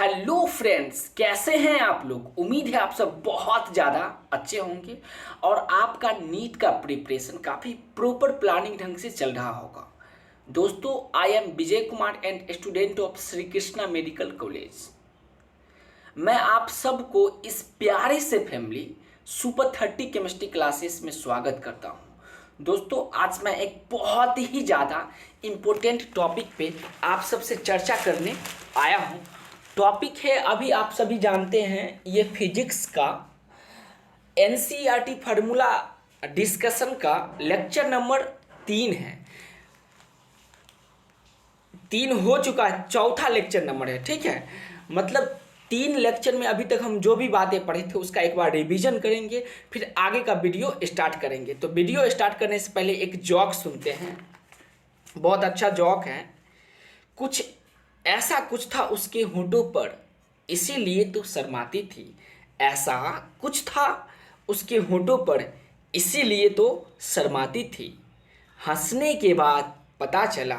Hello friends, कैसे हैं आप लोग। उम्मीद है आप सब बहुत ज़्यादा अच्छे होंगे और आपका नीट का प्रिपरेशन काफ़ी प्रॉपर प्लानिंग ढंग से चल रहा होगा। दोस्तों, I am Vijay Kumar and student of Shri Krishna medical college. मैं आप सबको इस प्यारे से फैमिली सुपर 30 केमिस्ट्री क्लासेस में स्वागत करता हूँ। दोस्तों, आज मैं एक बहुत ही ज़्यादा इम्पोर्टेंट टॉपिक पे आप सबसे चर्चा करने आया हूँ। टॉपिक है, अभी आप सभी जानते हैं, ये फिजिक्स का एनसीईआरटी फार्मूला डिस्कशन का लेक्चर नंबर 3 है। 3 हो चुका है, चौथा लेक्चर नंबर है। ठीक है, मतलब 3 लेक्चर में अभी तक हम जो भी बातें पढ़े थे उसका एक बार रिवीजन करेंगे, फिर आगे का वीडियो स्टार्ट करेंगे। तो वीडियो स्टार्ट करने से पहले एक जोक सुनते हैं। बहुत अच्छा जोक है। कुछ ऐसा कुछ था उसके होठों पर, इसीलिए तो शर्माती थी। ऐसा कुछ था उसके होठों पर, इसीलिए तो शर्माती थी। हंसने के बाद पता चला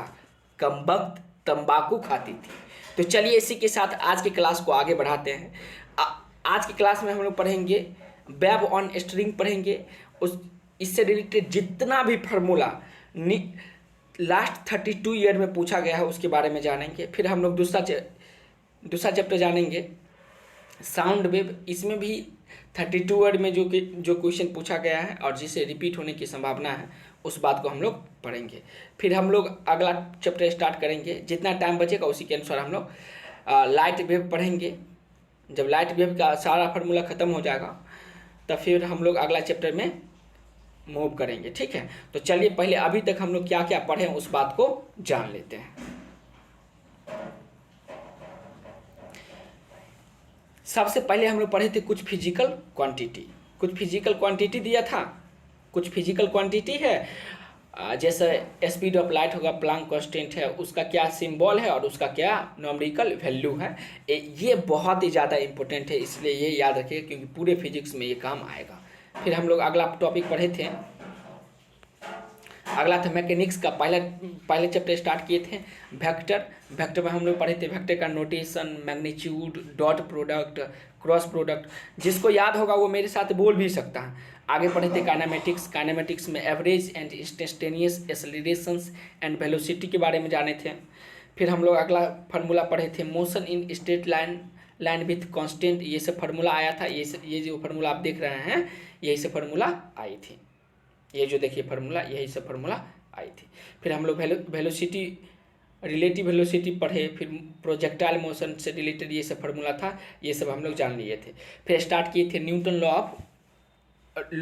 कमबख्त तंबाकू खाती थी। तो चलिए इसी के साथ आज की क्लास को आगे बढ़ाते हैं। आज की क्लास में हम लोग पढ़ेंगे वेब ऑन स्ट्रिंग पढ़ेंगे। उस इससे रिलेटेड जितना भी फार्मूला लास्ट 32 ईयर में पूछा गया है उसके बारे में जानेंगे। फिर हम लोग दूसरा चैप्टर जानेंगे साउंड वेव। इसमें भी 32 ईयर में जो क्वेश्चन पूछा गया है और जिसे रिपीट होने की संभावना है उस बात को हम लोग पढ़ेंगे। फिर हम लोग अगला चैप्टर स्टार्ट करेंगे। जितना टाइम बचेगा उसी के अनुसार हम लोग लाइट वेव पढ़ेंगे। जब लाइट वेव का सारा फार्मूला ख़त्म हो जाएगा तो फिर हम लोग अगला चैप्टर में मूव करेंगे। ठीक है, तो चलिए पहले अभी तक हम लोग क्या क्या पढ़े हैं उस बात को जान लेते हैं। सबसे पहले हम लोग पढ़े थे कुछ फिजिकल क्वांटिटी दिया था। कुछ फिजिकल क्वांटिटी है, जैसे स्पीड ऑफ लाइट होगा, प्लांक कांस्टेंट है, उसका क्या सिंबल है और उसका क्या न्यूमेरिकल वैल्यू है। ये बहुत ही ज़्यादा इंपॉर्टेंट है, इसलिए ये याद रखिए क्योंकि पूरे फिजिक्स में ये काम आएगा। फिर हम लोग अगला टॉपिक पढ़े थे, अगला था मैकेनिक्स का पहले चैप्टर स्टार्ट किए थे वेक्टर में हम लोग पढ़े थे वेक्टर का notation, magnitude, dot product, cross product. जिसको याद होगा वो मेरे साथ बोल भी सकता है। आगे पढ़े थे काइनेमेटिक्स में average and instantaneous accelerations and velocity के बारे में जाने थे। फिर हम लोग अगला फार्मूला पढ़े थे motion in straight line with constant. ये सब फार्मूला आया था। ये जो फार्मूला आप देख रहे हैं यही से फार्मूला आई थी। ये जो देखिए फार्मूला, यही सब फार्मूला आई थी। फिर हम लोग वेलोसिटी, रिलेटिव वेलोसिटी पढ़े। फिर प्रोजेक्टाइल मोशन से रिलेटेड ये सब फार्मूला था, ये सब हम लोग जान लिए थे। फिर स्टार्ट किए थे Newton law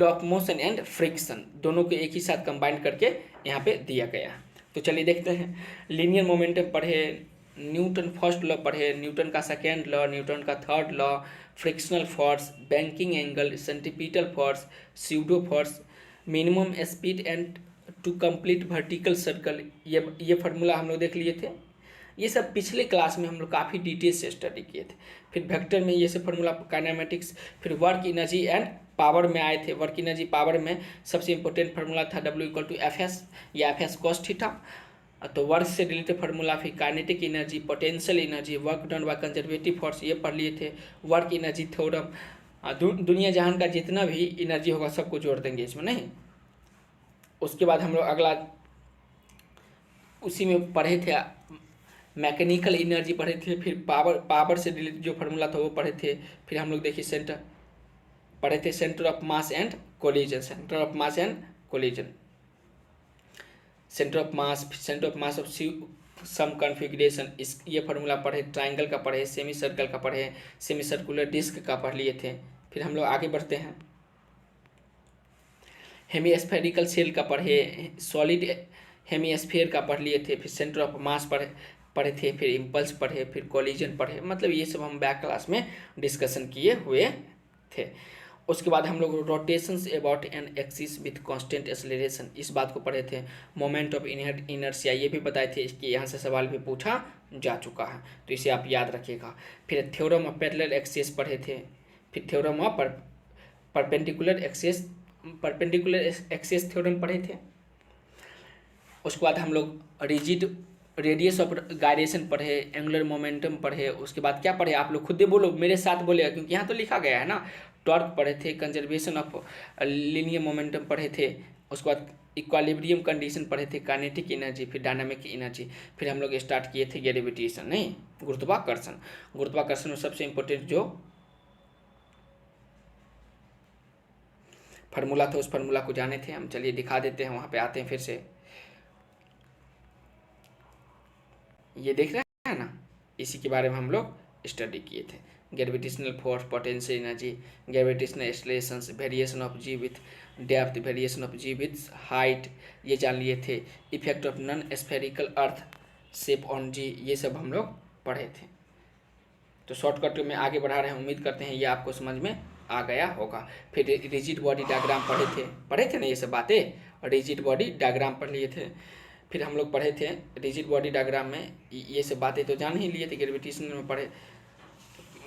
of motion and friction, दोनों को एक ही साथ कंबाइन करके यहाँ पे दिया गया है। तो चलिए देखते हैं। लीनियर मोमेंटम पढ़े, न्यूटन फर्स्ट लॉ पढ़े, न्यूटन का सेकेंड लॉ, न्यूटन का third law, frictional force, banking angle, centripetal force, pseudo force, minimum speed and to complete vertical circle. ये फार्मूला हम लोग देख लिए थे। ये सब पिछले क्लास में हम लोग काफ़ी डिटेल से स्टडी किए थे। फिर वेक्टर में ये सब फार्मूला, काइनेमेटिक्स। फिर वर्क एनर्जी एंड पावर में आए थे। वर्क एनर्जी पावर में सबसे इंपॉर्टेंट फार्मूला था W=Fs या Fs cos थीटा। तो वर्क से रिलेटेड फार्मूला, फिर kinetic energy, potential energy, work done by conservative force, ये पढ़ लिए थे। वर्क एनर्जी थ्योरम, दुनिया जहान का जितना भी एनर्जी होगा सबको जोड़ देंगे इसमें, नहीं। उसके बाद हम लोग अगला उसी में पढ़े थे मैकेनिकल एनर्जी पढ़े थे। फिर पावर से रिलेटेड जो फार्मूला था वो पढ़े थे। फिर हम लोग देखिए centre of mass and collision, centre of mass of some configuration, इस ये फार्मूला पढ़े। ट्राइंगल का पढ़े, सेमी सर्कल का पढ़े, सेमी सर्कुलर डिस्क का पढ़ लिए थे। फिर हम लोग आगे बढ़ते हैं, हेमीस्फेरिकल सेल का पढ़े, सॉलिड हेमीस्फीयर का पढ़ लिए थे। फिर सेंटर ऑफ मास पढ़े थे। फिर इम्पल्स पढ़े, फिर कोलिजन पढ़े। मतलब ये सब हम बैक क्लास में डिस्कशन किए हुए थे। उसके बाद हम लोग rotations about an axis with constant acceleration, इस बात को पढ़े थे। मोमेंट ऑफ इनर्शिया, ये भी बताए थे कि यहाँ से सवाल भी पूछा जा चुका है, तो इसे आप याद रखिएगा। फिर थ्योरम ऑफ पैरेलल एक्सिस पढ़े थे। फिर theorem of perpendicular axis theorem पढ़े थे। उसके बाद हम लोग रेडियस ऑफ गायरेशन पढ़े, एंगुलर मोमेंटम पढ़े, उसके बाद क्या पढ़े आप लोग खुद ही बोलो, मेरे साथ बोलेगा क्योंकि यहाँ तो लिखा गया है ना। टॉर्क पढ़े थे, कंजर्वेशन ऑफ लीनियर मोमेंटम पढ़े थे, उसके बाद इक्वालिब्रियम कंडीशन पढ़े थे, काइनेटिक एनर्जी, फिर डायनामिक एनर्जी, फिर हम लोग स्टार्ट किए थे ग्रेविटेशन, नहीं गुरुत्वाकर्षण। गुरुत्वाकर्षण में सबसे इम्पोर्टेंट जो फार्मूला था उस फार्मूला को जाने थे हम। चलिए दिखा देते हैं, वहाँ पे आते हैं फिर से। ये देख रहे हैं ना, इसी के बारे में हम लोग स्टडी किए थे। Gravitational force, potential energy, gravitational accelerations, variation of G with depth, variation of G with height, ये जान लिए थे। Effect of non spherical earth shape on G, ये सब हम लोग पढ़े थे। तो शॉर्टकट में आगे बढ़ा रहे हैं, उम्मीद करते हैं ये आपको समझ में आ गया होगा। फिर रिजिड बॉडी डायग्राम पढ़े थे ना ये सब बातें, और रिजिड बॉडी डायग्राम पढ़ लिए थे। फिर हम लोग पढ़े थे रिजिड बॉडी डायग्राम में ये सब बातें तो जान ही लिए थे, ग्रेविटेशन में पढ़े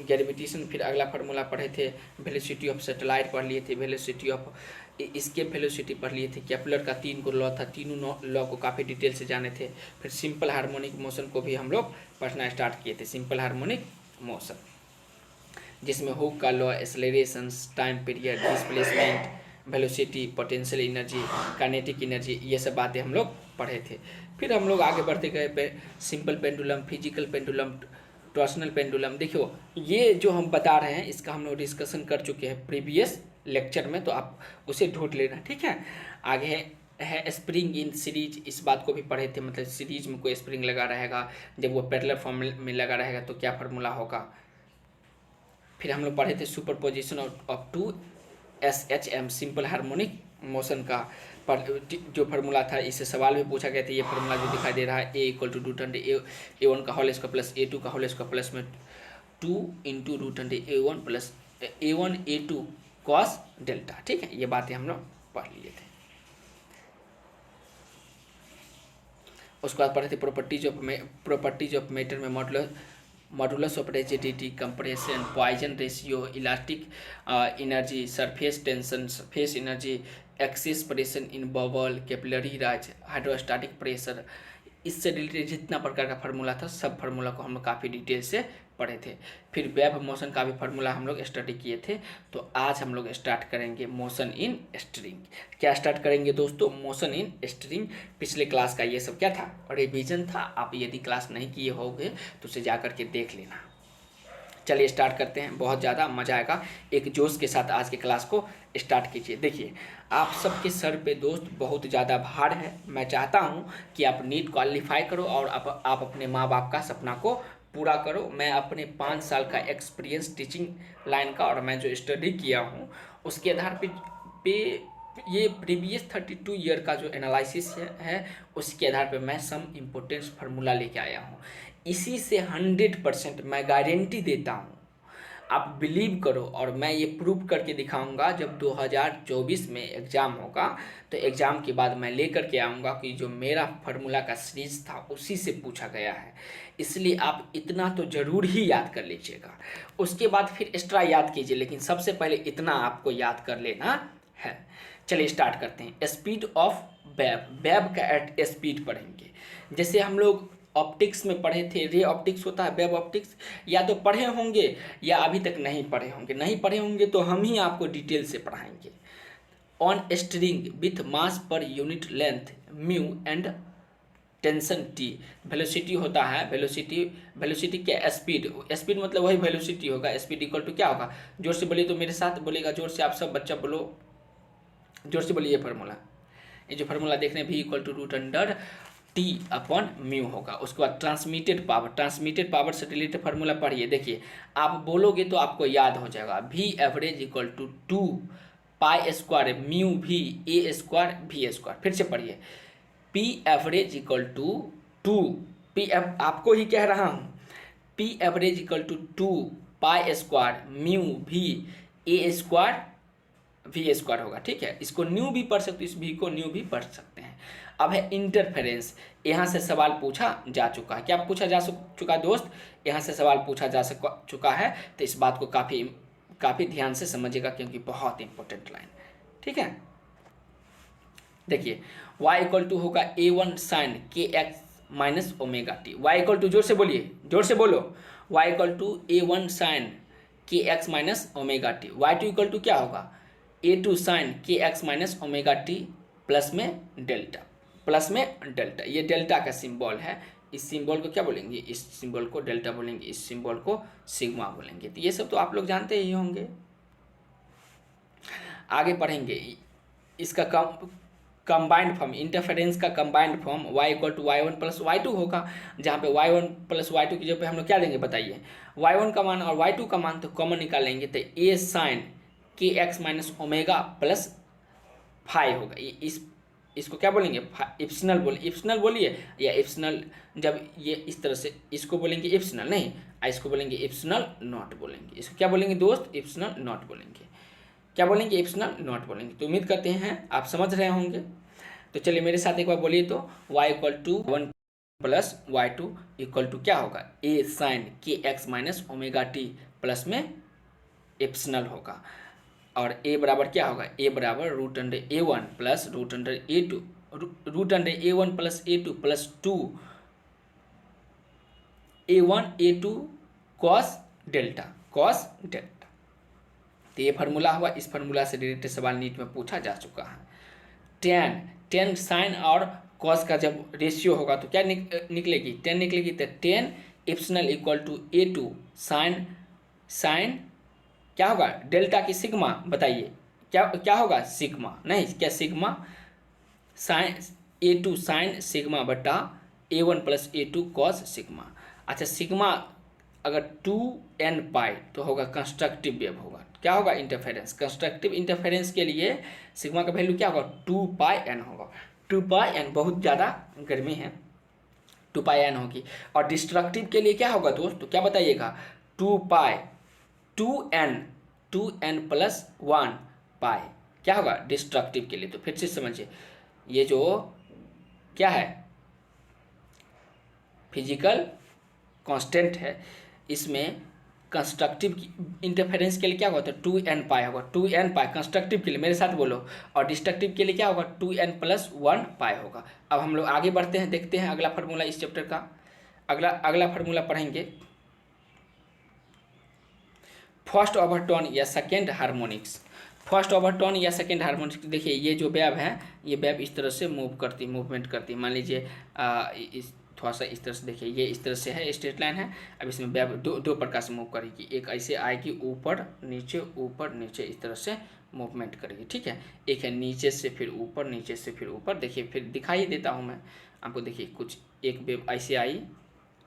ग्रेविटेशन। फिर अगला फार्मूला पढ़े थे, वेलोसिटी ऑफ सैटेलाइट पढ़ लिए थे, वेलोसिटी ऑफ एस्केप वेलोसिटी पढ़ लिए थे। केपलर का 3 को लॉ था, तीनों लॉ को काफ़ी डिटेल से जाने थे। फिर सिंपल हार्मोनिक मोशन को भी हम लोग पढ़ना स्टार्ट किए थे, सिंपल हार्मोनिक मोशन, जिसमें हुक का law, acceleration, time period, displacement, velocity, potential energy, kinetic energy, ये सब बातें हम लोग पढ़े थे। फिर हम लोग आगे बढ़ते गए पे simple pendulum, physical pendulum, torsional pendulum. देखियो ये जो हम बता रहे हैं इसका हम लोग डिस्कशन कर चुके हैं प्रीवियस लेक्चर में, तो आप उसे ढूंढ लेना, ठीक है। आगे है स्प्रिंग इन सीरीज, इस बात को भी पढ़े थे, मतलब सीरीज में कोई स्प्रिंग लगा रहेगा, जब वो पैरेलल फॉर्म में लगा रहेगा तो क्या फार्मूला होगा। फिर हम लोग पढ़े थे superposition of two SHM, simple harmonic motion का जो फार्मूला था, इससे सवाल भी पूछा गया था। ये फार्मूला जो दिखाई दे रहा है, A=√A1 का होल स्क्वायर प्लस A2 का होल स्क्वायर प्लस में 2 × √A1 plus A1 A2 cos delta, ठीक है। ये बातें हम लोग पढ़ लिए थे। उसके बाद पढ़े थे प्रॉपर्टीज ऑफ मैटर में modulus of rigidity, compression, Poisson ratio, elastic energy, surface tension, surface energy, excess pressure in bubble, capillary Raj, hydrostatic pressure, इससे रिलेटेड जितना प्रकार का फार्मूला था सब फार्मूला को हम लोग काफ़ी डिटेल से पढ़े थे। फिर वेव मोशन का भी फार्मूला हम लोग स्टडी किए थे। तो आज हम लोग स्टार्ट करेंगे मोशन इन स्ट्रिंग। क्या स्टार्ट करेंगे दोस्तों? Motion in string. पिछले क्लास का ये सब क्या था? रिवीजन था। आप यदि क्लास नहीं किए होंगे तो उसे जा करके देख लेना। चलिए स्टार्ट करते हैं, बहुत ज़्यादा मजा आएगा। एक जोश के साथ आज के क्लास को स्टार्ट कीजिए। देखिए आप सबके सर पे दोस्त बहुत ज़्यादा भार है। मैं चाहता हूँ कि आप नीट क्वालिफाई करो और आप अपने माँ बाप का सपना को पूरा करो। मैं अपने 5 साल का एक्सपीरियंस टीचिंग लाइन का और मैं जो स्टडी किया हूँ उसके आधार पे ये प्रीवियस 32 ईयर का जो एनालिसिस है उसके आधार पे मैं सम इम्पोर्टेंस फार्मूला लेके आया हूँ। इसी से 100% मैं गारंटी देता हूँ, आप बिलीव करो और मैं ये प्रूव करके दिखाऊंगा। जब 2024 में एग्ज़ाम होगा तो एग्ज़ाम के बाद मैं लेकर के आऊँगा कि जो मेरा फार्मूला का सीरीज था उसी से पूछा गया है। इसलिए आप इतना तो ज़रूर ही याद कर लीजिएगा, उसके बाद फिर एक्स्ट्रा याद कीजिए, लेकिन सबसे पहले इतना आपको याद कर लेना है। चलिए स्टार्ट करते हैं। स्पीड ऑफ वेव का स्पीड पढ़ेंगे। जैसे हम लोग ऑप्टिक्स में पढ़े थे, रे ऑप्टिक्स होता है, वेव ऑप्टिक्स, या तो पढ़े होंगे या अभी तक नहीं पढ़े होंगे। नहीं पढ़े होंगे तो हम ही आपको डिटेल से पढ़ाएंगे। On string with mass per unit length mu and tension T, velocity होता है, वेलोसिटी क्या? स्पीड मतलब वही वेलोसिटी होगा। स्पीड इक्वल टू क्या होगा? जोर से बोलिए तो मेरे साथ बोलेगा जोर से, आप सब बच्चा बोलो, जोर से बोलिए। फार्मूला, ये जो फार्मूला देख रहे हैं, V = T/μ होगा। उसके बाद ट्रांसमिटेड पावर से रिलेटेड फार्मूला पढ़िए। देखिए आप बोलोगे तो आपको याद हो जाएगा। V/average = 2 π² μ V A² V²। फिर से पढ़िए। P/average = 2 P, आपको ही कह रहा हूँ, P/average = 2 π² μ V A² V² होगा, ठीक है। इसको न्यू भी पढ़ सकते, इस V को न्यू भी पढ़ सकते हैं। अब है इंटरफेरेंस। यहाँ से सवाल पूछा जा चुका है। क्या पूछा जा चुका दोस्त? यहाँ से सवाल पूछा जा चुका है, तो इस बात को काफ़ी ध्यान से समझिएगा क्योंकि बहुत इंपॉर्टेंट लाइन, ठीक है। देखिए y = होगा A1 sin kx minus omega T. Y equal to, जोर से बोलिए, जोर से बोलो, Y equal to A1 sine K x minus omega T. Y two equal to क्या होगा, A2 sine K x minus omega T plus में delta, plus में डेल्टा। ये डेल्टा का सिंबल है, इस सिंबल को क्या बोलेंगे, इस सिंबल को डेल्टा बोलेंगे, इस सिंबल को सिग्मा बोलेंगे। तो ये सब तो आप लोग जानते ही होंगे। आगे पढ़ेंगे इसका कंबाइंड फॉर्म, इंटरफेरेंस का combined form y equal to y1 plus y2 होगा, जहाँ पे y1 प्लस y2 की जगह पे हम लोग क्या देंगे बताइए, y1 का मान और y2 का मान तो कॉमन निकालेंगे, तो a sine K x minus omega plus phi होगा। इसको क्या बोलेंगे, इप्सिनल इप्सिनल बोलिए, या इप्सिनल, जब ये इस तरह से इसको बोलेंगे इप्सिनल नहीं, इसको बोलेंगे इप्सिनल नॉट बोलेंगे। इसको क्या बोलेंगे दोस्त, इप्सिनल नॉट बोलेंगे। क्या बोलेंगे, इप्सिनल नॉट बोलेंगे। तो उम्मीद करते हैं आप समझ रहे होंगे। तो चलिए मेरे साथ एक बार बोलिए तो, y equal to 1 plus y2 equal to क्या होगा, a sine K x minus omega T plus में इप्सिनल होगा। और a बराबर क्या होगा, a बराबर root under A1 plus root under A2, root under A1 plus A2 plus 2 A1 A2 cos delta, cos delta. तो ये फार्मूला हुआ, इस फार्मूला से रिलेटेड सवाल नीट में पूछा जा चुका है। टेन साइन और कॉस का जब रेशियो होगा तो क्या निकलेगी, 10 निकलेगी। तो 10 इप्सिनल इक्वल टू A2 साइन क्या होगा, डेल्टा की सिग्मा, बताइए क्या होगा, सिग्मा नहीं, क्या sigma sign A2 sign sigma बटा A1 plus A2 cos sigma. अच्छा, सिग्मा अगर 2n पाई तो होगा कंस्ट्रक्टिव वेव होगा, क्या होगा, इंटरफेरेंस। कंस्ट्रक्टिव इंटरफेरेंस के लिए सिग्मा का वैल्यू क्या होगा, 2πn होगा। 2πn, बहुत ज़्यादा गर्मी है, 2πn होगी। और डिस्ट्रक्टिव के लिए क्या होगा दोस्त, तो क्या बताइएगा, 2n प्लस 1 पाई, क्या होगा डिस्ट्रक्टिव के लिए। तो फिर से समझिए, ये जो क्या है फिजिकल कांस्टेंट है, इसमें कंस्ट्रक्टिव इंटरफेरेंस के लिए क्या होगा, तो 2n पाई होगा, 2n पाई कंस्ट्रक्टिव के लिए, मेरे साथ बोलो। और डिस्ट्रक्टिव के लिए क्या होगा, 2n प्लस 1 पाई होगा। अब हम लोग आगे बढ़ते हैं, देखते हैं अगला फार्मूला इस चैप्टर का। अगला फार्मूला पढ़ेंगे, फर्स्ट ओवरटोन या सेकेंड हार्मोनिक्स। फर्स्ट ओवरटोन या सेकेंड हार्मोनिक्स, देखिए ये जो वेव है, ये वेव इस तरह से मूवमेंट करती है। मान लीजिए इस थोड़ा सा इस तरह से देखिए, ये इस तरह से है, स्ट्रेट लाइन है। अब इसमें वेव दो प्रकार से मूव करेगी, एक ऐसे आएगी ऊपर नीचे इस तरह से मूवमेंट करेगी, ठीक है। एक है नीचे से फिर ऊपर, नीचे से फिर ऊपर। देखिए फिर दिखाई देता हूँ मैं आपको, देखिए कुछ एक वेव ऐसे आई,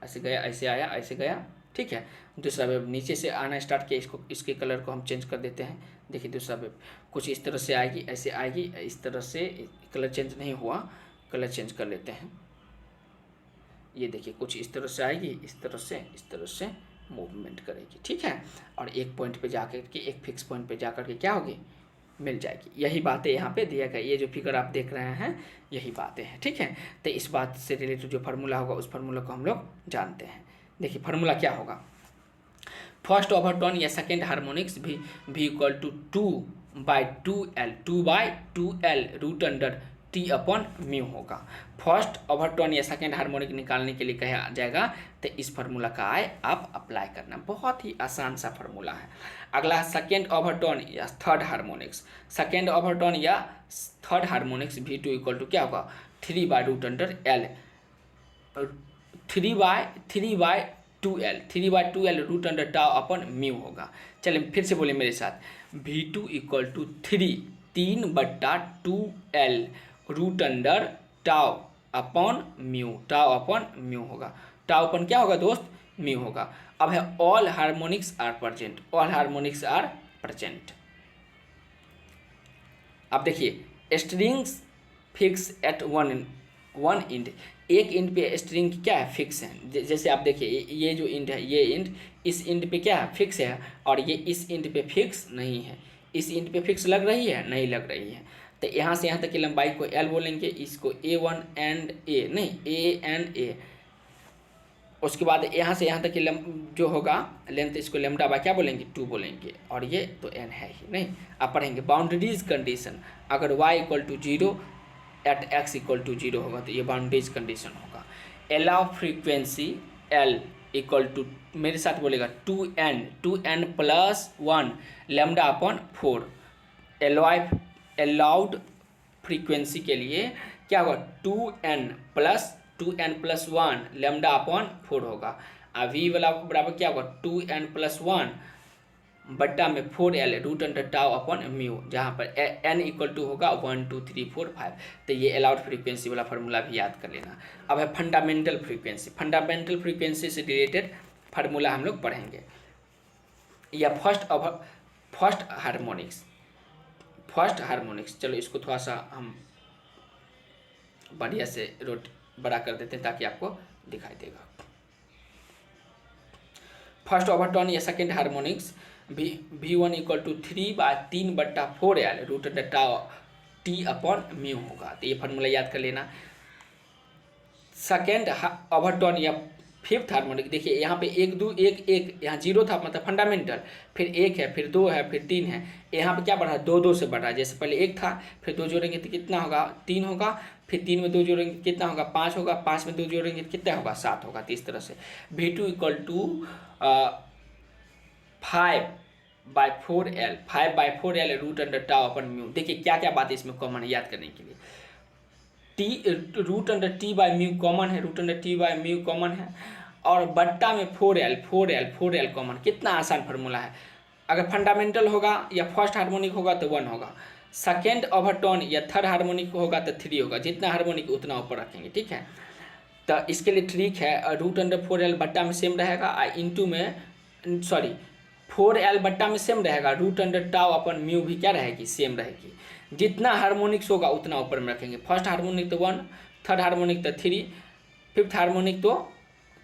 ऐसे गया, ऐसे आया, ऐसे गया, ठीक है। दूसरा वेव नीचे से आना स्टार्ट किया, इसके कलर को हम चेंज कर देते हैं। देखिए दूसरा वेव कुछ इस तरह से आएगी, ऐसे आएगी, इस तरह से, कलर चेंज नहीं हुआ, कलर चेंज कर लेते हैं। ये देखिए कुछ इस तरह से आएगी, इस तरह से मूवमेंट करेगी, ठीक है। और एक पॉइंट पे जाकर के, एक फिक्स पॉइंट पे जाकर के क्या होगी, मिल जाएगी। यही बातें यहाँ पे दिया गया, ये जो फिगर आप देख रहे हैं यही बातें हैं, ठीक है। तो इस बात से रिलेटेड जो फार्मूला होगा, उस फार्मूला को हम लोग जानते हैं। देखिए फार्मूला क्या होगा, फर्स्ट ओवरटोन या सेकेंड हार्मोनिक्स भी equal to 2/2L root under T upon mu होगा। फर्स्ट ओवरटोन या सेकेंड हार्मोनिक निकालने के लिए कहा जाएगा, तो इस फार्मूला का आप अप्लाई करना, बहुत ही आसान सा फार्मूला है। अगला सेकेंड ओवरटोन या थर्ड हार्मोनिक्स। सेकेंड ओवरटोन या third harmonics V2 equal to क्या होगा, 3/√L 3/2L root under tau upon mu होगा। चलिए फिर से बोलिए मेरे साथ, V2 equal to 3/2L root under tau upon mu होगा। टाउ अपन क्या होगा दोस्त, म्यू होगा। अब है ऑल हार्मोनिक्स आर प्रेजेंट। अब देखिए strings fix at one end, एक इंड पे स्ट्रिंग क्या है, फिक्स है। जैसे आप देखिए ये जो इंड है, ये इंड इस इंड पे क्या है, फिक्स है, और ये इस इंड पे फिक्स नहीं है। इस इंड पे फिक्स लग रही है, नहीं लग रही है। तो यहाँ से यहाँ तक की लंबाई को L बोलेंगे, इसको A1 एंड A नहीं, A एंड A। उसके बाद यहाँ से यहाँ तक की जो होगा लेंथ, इसको लेमडा बाय क्या बोलेंगे, 2 बोलेंगे, और ये तो n है ही नहीं। आप पढ़ेंगे बाउंड्रीज कंडीशन, अगर y equal to 0 at x equal to 0 होगा तो ये बाउंड्रीज कंडीशन होगा। Allowed frequency L equal to, मेरे साथ बोलेगा 2n plus 1 lambda upon 4। Allowed frequency के लिए क्या होगा, 2n प्लस 1 लैम्डा अपॉन 4 होगा। अभी वाला बराबर क्या होगा, 2n प्लस 1 बट्टा में 4l root under tau upon mu, जहाँ पर n इक्वल टू होगा 1 2 3 4 5। तो ये अलाउड फ्रीक्वेंसी वाला फार्मूला भी याद कर लेना। अब है फंडामेंटल फ्रीक्वेंसी। फंडामेंटल फ्रीक्वेंसी से रिलेटेड फार्मूला हम लोग पढ़ेंगे, या फर्स्ट हार्मोनिक्स। चलो इसको थोड़ा सा हम बढ़िया से बड़ा कर देते हैं ताकि आपको दिखाई देगा। फर्स्ट ओवरटोन या second harmonics V1 equal to 3/3/4l root under tau T upon mu होगा। तो ये फार्मूला याद कर लेना। सेकेंड ओवरटोन या फिफ्थ हार्मोनिक, देखिए यहाँ पे 1 2 1 1, यहाँ 0 था मतलब फंडामेंटल, फिर 1 है, फिर 2 है, फिर 3 है। यहाँ पे क्या बढ़ा, 2 2 से बढ़ा। जैसे पहले 1 था, फिर 2 जोड़ेंगे तो कितना होगा, 3 होगा, फिर 3 में 2 जोड़ेंगे कितना होगा, 5 होगा, 5 में 2 जोड़ेंगे कितना होगा, 7 होगा। तो इस तरह से V2 equal to 5/4l root under tau upon mu. देखिए क्या क्या बात है इसमें कॉमन है याद करने के लिए। Root under T by mu common है, root under T by mu common है, और बट्टा में 4l कॉमन। कितना आसान फार्मूला है। अगर फंडामेंटल होगा या फर्स्ट हार्मोनिक होगा तो 1 होगा, सेकेंड ओवरटोन या थर्ड हार्मोनिक होगा तो 3 होगा। जितना हार्मोनिक उतना ऊपर रखेंगे, ठीक है। तो इसके लिए ट्रिक है, रूट अंडर 4l बट्टा में सेम रहेगा, इंटू में 4l बट्टा में सेम रहेगा, root under tau upon mu भी क्या रहेगी, सेम रहेगी। जितना हार्मोनिक्स होगा उतना ऊपर में रखेंगे। फर्स्ट हार्मोनिक तो 1, थर्ड हार्मोनिक तो 3, फिफ्थ हार्मोनिक तो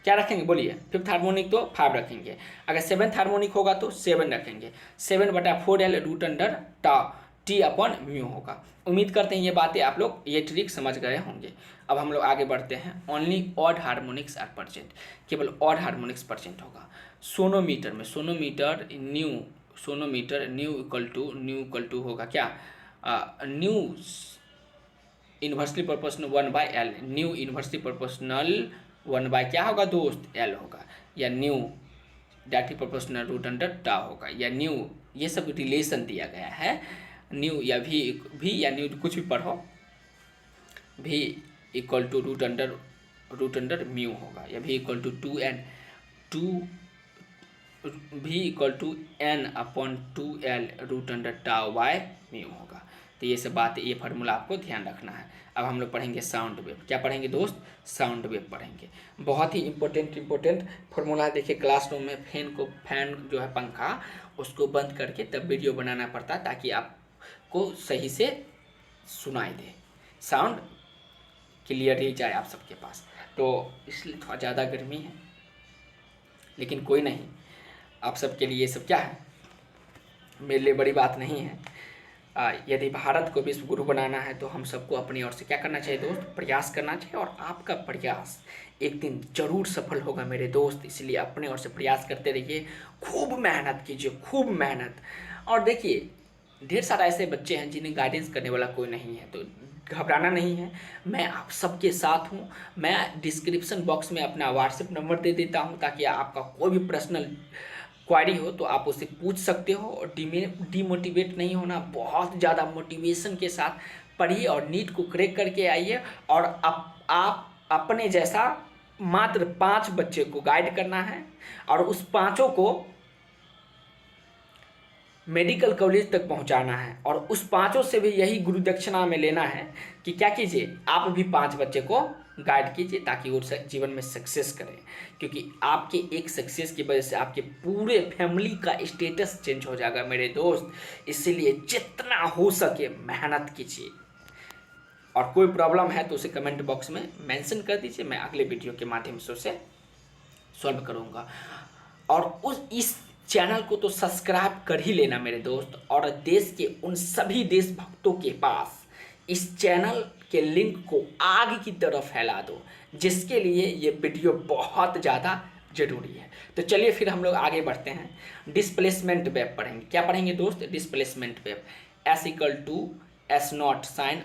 क्या रखेंगे बोलिए, फिफ्थ हार्मोनिक तो 5 रखेंगे। अगर सेवन्थ हार्मोनिक होगा तो 7 रखेंगे। 7/4l root under tau T upon mu होगा। उम्मीद करते हैं ये बातें आप लोग ये ट्रिक समझ गए होंगे। अब हम लोग आगे बढ़ते हैं। Only odd harmonics are present, केवल ऑड हार्मोनिक्स प्रेजेंट होगा। सोनोमीटर में सोनोमीटर न्यू इक्वल टू होगा क्या, nu inversely proportional 1/l। Nu inversely proportional 1/ क्या होगा दोस्त, l होगा, या nu directly proportional root under tau होगा, या न्यू। ये सब रिलेशन दिया गया है। न्यू या भी या न्यू कुछ भी पढ़ो, भी equal to root under mu होगा, या भी equal to 2n root under tau by mu होगा। तो ये सब बात, ये फार्मूला आपको ध्यान रखना है। अब हम लोग पढ़ेंगे साउंड वेव। क्या पढ़ेंगे दोस्त, साउंड वेव पढ़ेंगे। बहुत ही इंपॉर्टेंट फार्मूला है। देखिए क्लासरूम में फैन जो है पंखा, उसको बंद करके तब वीडियो बनाना पड़ता है ताकि आपको सही से सुनाई दे, साउंड क्लियरली जाए आप सबके पास। तो इसलिए थोड़ा ज़्यादा गर्मी है, लेकिन कोई नहीं, आप सबके लिए ये सब क्या है, मेरे लिए बड़ी बात नहीं है। यदि भारत को विश्व गुरु बनाना है तो हम सबको अपनी ओर से क्या करना चाहिए दोस्त, प्रयास करना चाहिए। और आपका प्रयास एक दिन जरूर सफल होगा मेरे दोस्त, इसलिए अपने ओर से प्रयास करते रहिए, खूब मेहनत कीजिए, खूब मेहनत। और देखिए ढेर सारा ऐसे बच्चे हैं जिन्हें गाइडेंस करने वाला कोई नहीं है, तो घबराना नहीं है, मैं आप सबके साथ हूँ। मैं डिस्क्रिप्शन बॉक्स में अपना व्हाट्सएप नंबर दे देता हूँ, ताकि आपका कोई भी पर्सनल क्वारी हो तो आप उससे पूछ सकते हो। और डीमोटिवेट नहीं होना, बहुत ज़्यादा मोटिवेशन के साथ पढ़िए और नीट को क्रैक करके आइए। और आप अपने जैसा मात्र 5 बच्चे को गाइड करना है, और उस 5 को मेडिकल कॉलेज तक पहुंचाना है। और उस 5 से भी यही गुरु दक्षिणा में लेना है कि क्या कीजिए, आप भी 5 बच्चे को गाइड कीजिए ताकि वो जीवन में सक्सेस करें। क्योंकि आपके एक सक्सेस की वजह से आपके पूरे फैमिली का स्टेटस चेंज हो जाएगा मेरे दोस्त। इसीलिए जितना हो सके मेहनत कीजिए, और कोई प्रॉब्लम है तो उसे कमेंट बॉक्स में मेंशन कर दीजिए, मैं अगले वीडियो के माध्यम से उसे सॉल्व करूँगा। और इस चैनल को तो सब्सक्राइब कर ही लेना मेरे दोस्त, और देश के उन सभी देशभक्तों के पास इस चैनल के लिंक को आग की तरफ फैला दो, जिसके लिए ये वीडियो बहुत ज़्यादा जरूरी है। तो चलिए फिर हम लोग आगे बढ़ते हैं। डिस्प्लेसमेंट वेव पढ़ेंगे। क्या पढ़ेंगे दोस्त, displacement wave. S = S0 sin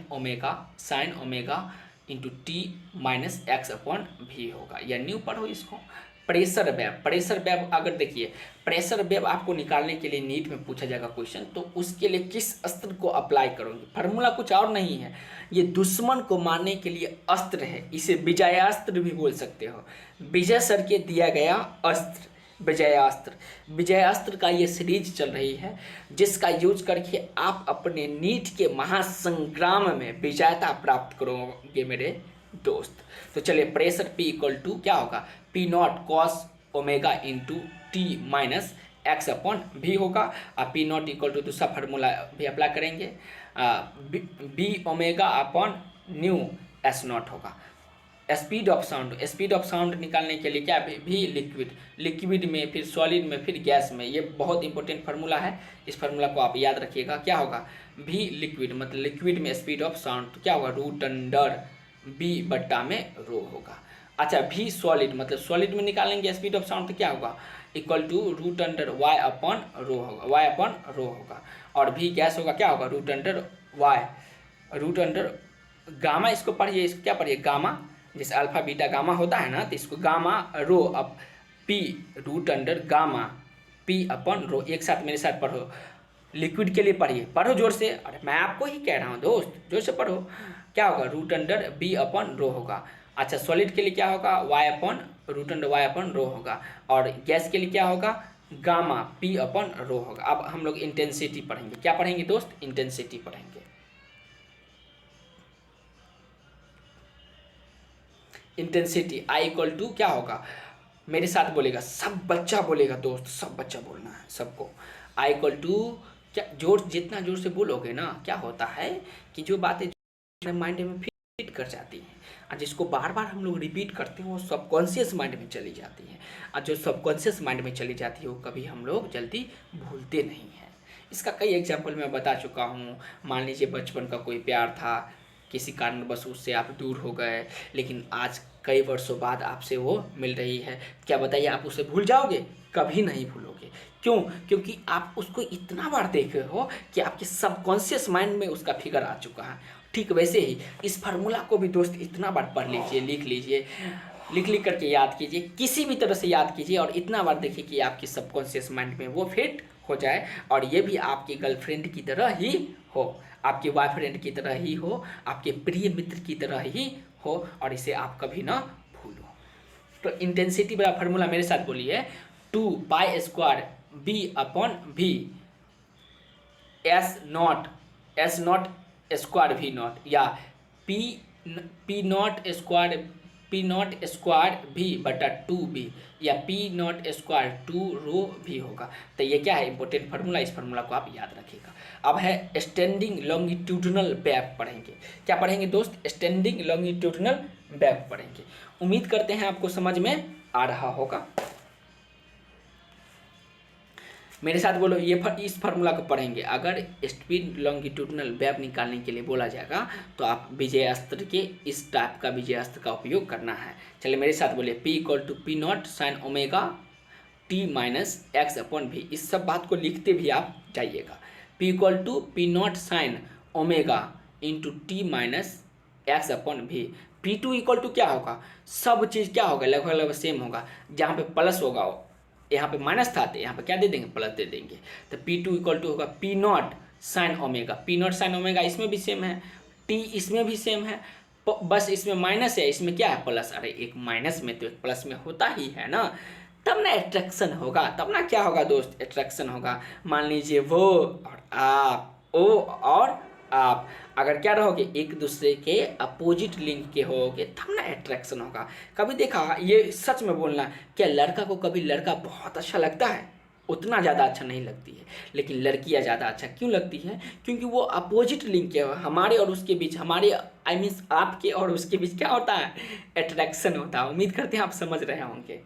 omega into T minus x upon भी होगा, या न्यू पढ़ो इसको। प्रेशर वेव, प्रेशर वेव अगर देखिए, प्रेशर वेव आपको निकालने के लिए नीट में पूछा जाएगा क्वेश्चन, तो उसके लिए किस अस्त्र को अप्लाई करोगे, फार्मूला कुछ और नहीं है, ये दुश्मन को मारने के लिए अस्त्र है, इसे विजयास्त्र भी बोल सकते हो। विजय सर के दिया गया अस्त्र विजयास्त्र, विजयास्त्र का ये सीरीज चल रही है, जिसका यूज करके आप अपने नीट के महासंग्राम में विजयता प्राप्त करोगे मेरे दोस्त। तो चलिए, प्रेशर P इक्वल टू क्या होगा, P naught cos omega into T minus x upon भी होगा। और P नॉट इक्वल टू दूसरा फार्मूला भी अप्लाई करेंगे, B omega upon nu S naught होगा। Speed of sound, speed of sound निकालने के लिए क्या, भी लिक्विड, लिक्विड में फिर सॉलिड में फिर गैस में, ये बहुत इंपॉर्टेंट फार्मूला है, इस फार्मूला को आप याद रखिएगा। क्या होगा, भी लिक्विड मतलब लिक्विड में स्पीड ऑफ साउंड, तो क्या होगा, रूट अंडर बी बट्टा में रो होगा। अच्छा, भी सॉलिड मतलब सॉलिड में निकालेंगे स्पीड ऑफ साउंड, तो क्या होगा, equal to root under Y upon rho होगा, वाई अपॉन रो होगा। और भी गैस होगा, क्या होगा, root under Y, root under gamma, इसको पढ़िए, इसको क्या पढ़िए, गामा, जैसे अल्फा बीटा गामा होता है ना, तो इसको गामा रो अब P root under gamma P upon rho, एक साथ मेरे साथ पढ़ो। लिक्विड के लिए पढ़िए, पढ़ो जोर से, अरे मैं आपको ही कह रहा हूँ दोस्त, जोर से पढ़ो। क्या होगा, root under B upon rho होगा। अच्छा, सॉलिड के लिए क्या होगा, Y upon root under Y upon rho होगा। और गैस के लिए क्या होगा, गामा पी अपन रो होगा। अब हम लोग इंटेंसिटी पढ़ेंगे, क्या पढ़ेंगे दोस्त, इंटेंसिटी पढ़ेंगे। इंटेंसिटी आई इक्वल टू क्या होगा, मेरे साथ बोलेगा, सब बच्चा बोलेगा दोस्त, सब बच्चा बोलना है सबको। आई इक्वल टू क्या, जोर जितना जोर से बोलोगे ना, क्या होता है कि जो बातें माइंड में फिट कर जाती हैं, और जिसको बार बार हम लोग रिपीट करते हैं वो सबकॉन्शियस माइंड में चली जाती है, और जो सबकॉन्शियस माइंड में चली जाती है वो कभी हम लोग जल्दी भूलते नहीं हैं। इसका कई एग्जाम्पल मैं बता चुका हूँ। मान लीजिए बचपन का कोई प्यार था, किसी कारणवश उससे आप दूर हो गए, लेकिन आज कई वर्षों बाद आपसे वो मिल रही है, क्या बताइए आप उसे भूल जाओगे, कभी नहीं भूलोगे। क्यों, क्योंकि आप उसको इतना बार देखे हो कि आपके सबकॉन्शियस माइंड में उसका फिगर आ चुका है। ठीक वैसे ही इस फार्मूला को भी दोस्त इतना बार पढ़ लीजिए, लिख लीजिए, लिख करके याद कीजिए, किसी भी तरह से याद कीजिए, और इतना बार देखिए कि आपके सबकॉन्शियस माइंड में वो फिट हो जाए, और ये भी आपकी गर्लफ्रेंड की तरह ही हो, आपके बॉयफ्रेंड की तरह ही हो, आपके प्रिय मित्र की तरह ही हो, और इसे आप कभी ना भूलो। तो इंटेंसिटी वाला फार्मूला मेरे साथ बोलिए, 2 पाई स्क्वायर बी अपॉन भी एस नॉट स्क्वायर भी नॉट, या पी नॉट स्क्वायर भी बटा 2b, या पी नॉट स्क्वायर 2 रो भी होगा। तो ये क्या है, इंपॉर्टेंट फार्मूला, इस फार्मूला को आप याद रखिएगा। अब है स्टैंडिंग लॉन्गिट्यूडनल वेव पढ़ेंगे। क्या पढ़ेंगे दोस्त, स्टैंडिंग लॉन्गिट्यूडनल वेव पढ़ेंगे। उम्मीद करते हैं आपको समझ में आ रहा होगा। मेरे साथ बोलो, ये इस फार्मूला को पढ़ेंगे। अगर स्पीड लॉन्गिट्यूडनल वेव निकालने के लिए बोला जाएगा तो आप विजयास्त्र के इस टाइप का विजयास्त्र का उपयोग करना है। चलिए मेरे साथ बोलिए, P equal to P nought sine omega T minus x upon भी। इस सब बात को लिखते भी आप जाइएगा। P equal to P nought sine omega into T minus x upon भी। P2 इक्वल टू क्या होगा, सब चीज़ क्या होगा, लगभग लगभग सेम होगा। जहाँ पे प्लस होगा, यहाँ पे माइनस था तो यहाँ पे क्या दे देंगे, प्लस दे देंगे। तो P2 इक्वल टू होगा P nought sine omega. P nought sine omega इसमें भी सेम है, टी इसमें भी सेम है, बस इसमें माइनस है, इसमें क्या है, प्लस। अरे एक माइनस में तो एक प्लस में होता ही है ना, तब ना अट्रैक्शन होगा, तब ना क्या होगा दोस्त, अट्रैक्शन होगा। मान लीजिए वो और आप, ओ और आप अगर क्या रहोगे, एक दूसरे के अपोजिट लिंग के होगे, तब ना अट्रैक्शन होगा। कभी देखा, ये सच में बोलना, क्या लड़का को कभी लड़का बहुत अच्छा लगता है, उतना ज़्यादा अच्छा नहीं लगती है, लेकिन लड़कियाँ ज़्यादा अच्छा क्यों लगती हैं, क्योंकि वो अपोजिट लिंग के, हमारे और उसके बीच, हमारे आई मीन्स आपके और उसके बीच क्या होता है, अट्रैक्शन होता है। उम्मीद करते हैं आप समझ रहे होंगे।